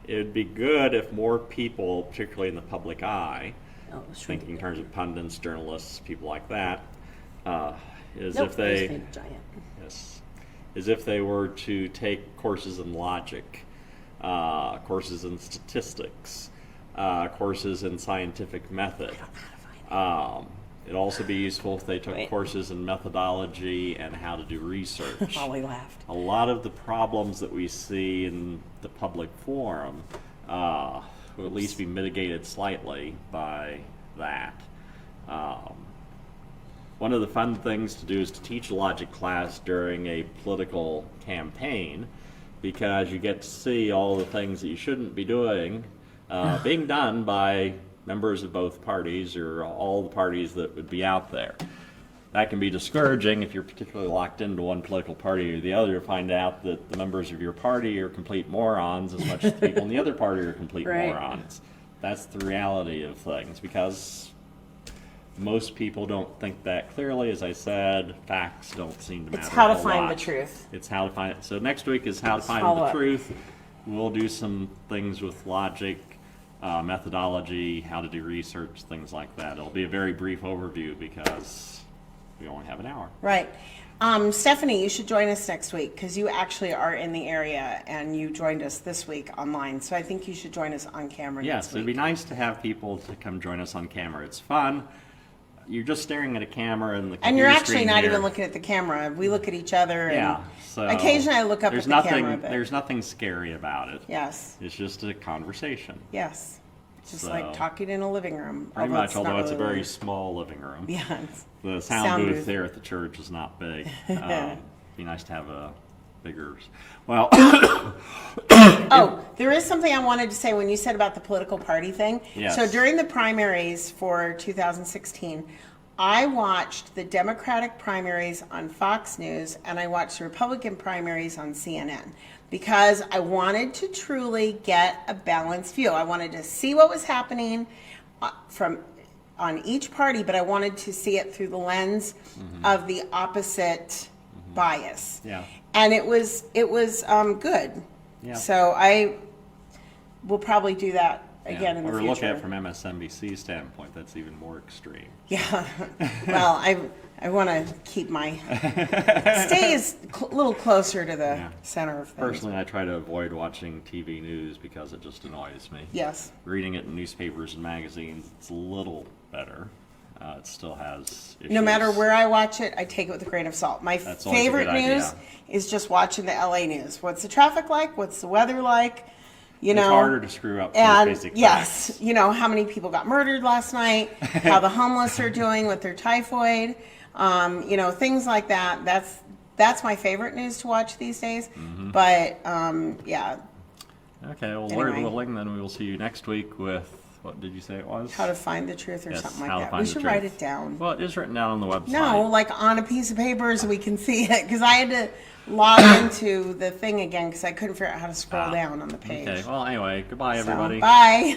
It would be good if more people, particularly in the public eye, Oh, shrink thinking in it. terms of pundits, journalists, people like that, is Nope, if I just they. made it giant. Yes. As if they were to take courses in logic, courses in statistics, courses in scientific method. It'd also be useful if they took Wait. courses in methodology and how to do research. Holly laughed. A lot of the problems that we see in the public forum will at least be mitigated slightly by that. One of the fun things to do is to teach a logic class during a political campaign because you get to see all the things that you shouldn't be doing being done by members of both parties or all the parties that would be out there. That can be discouraging if you're particularly locked into one political party or the other to find out that the members of your party are complete morons as much as the people in the other party are complete Right. morons. That's the reality of things because most people don't think that clearly. As I said, facts don't seem to matter. It's how a to whole find lot. the truth. It's how to find it. So next week is how to find follow the up. truth. We'll do some things with logic, methodology, how to do research, things like that. It'll be a very brief overview because we only have an hour. Right. Stephanie, you should join us next week because you actually are in the area and you joined us this week online. So I think you should join us on camera Yes, next it'd week. be nice to have people to come join us on camera. It's fun. You're just staring at a camera and the And you're computer actually screen not here. even looking at the camera. We look at each other. And Yeah. So occasionally I look up there's at the nothing, camera. But There's nothing scary about it. yes, It's just a conversation. yes. Just So- like talking in a living room. Pretty much, although not it's a really very living small living room. room. Yeah. it's- The sound Sound booth booth. there at the church is not big. Be nice to have a bigger. Well, Oh, there is something I wanted to say when you said about the political party thing. Yes. So during the primaries for 2016, I watched the Democratic primaries on Fox News and I watched the Republican primaries on CNN because I wanted to truly get a balanced view. I wanted to see what was happening on each party, but I wanted to see it through the lens of the opposite bias. yeah. And it was good. Yeah. So I will probably do that again Yeah. in the Or future. look at it from MSNBC's standpoint, that's even more extreme. Yeah. Well, I want to keep my stay a little closer to the Yeah. center of things. Personally, I try to avoid watching TV news because it just annoys me. Yes. Reading it in newspapers and magazines, it's a little better. It still has issues. No matter where I watch it, I take it with a grain of salt. My That's always a favorite good news idea. is just watching the LA news. What's the traffic like? What's the weather like? You It's know, harder to screw up those and basic yes, facts. you know how many people got murdered last night, how the homeless are doing with their typhoid, you know, things like that. That's my favorite news to watch these days. Mm-hmm. But yeah, Okay, well, Anyway. Lord willing, then we will see you next week with, what did you say it was? how to find the truth or Yes, something how like to that. find We the should truth. write it down. Well, it is written down on the website. No, like on a piece of paper so we can see it because I had to log into the thing again because I couldn't figure out how to scroll down on the page. Okay, well, anyway, goodbye, So, everybody. bye.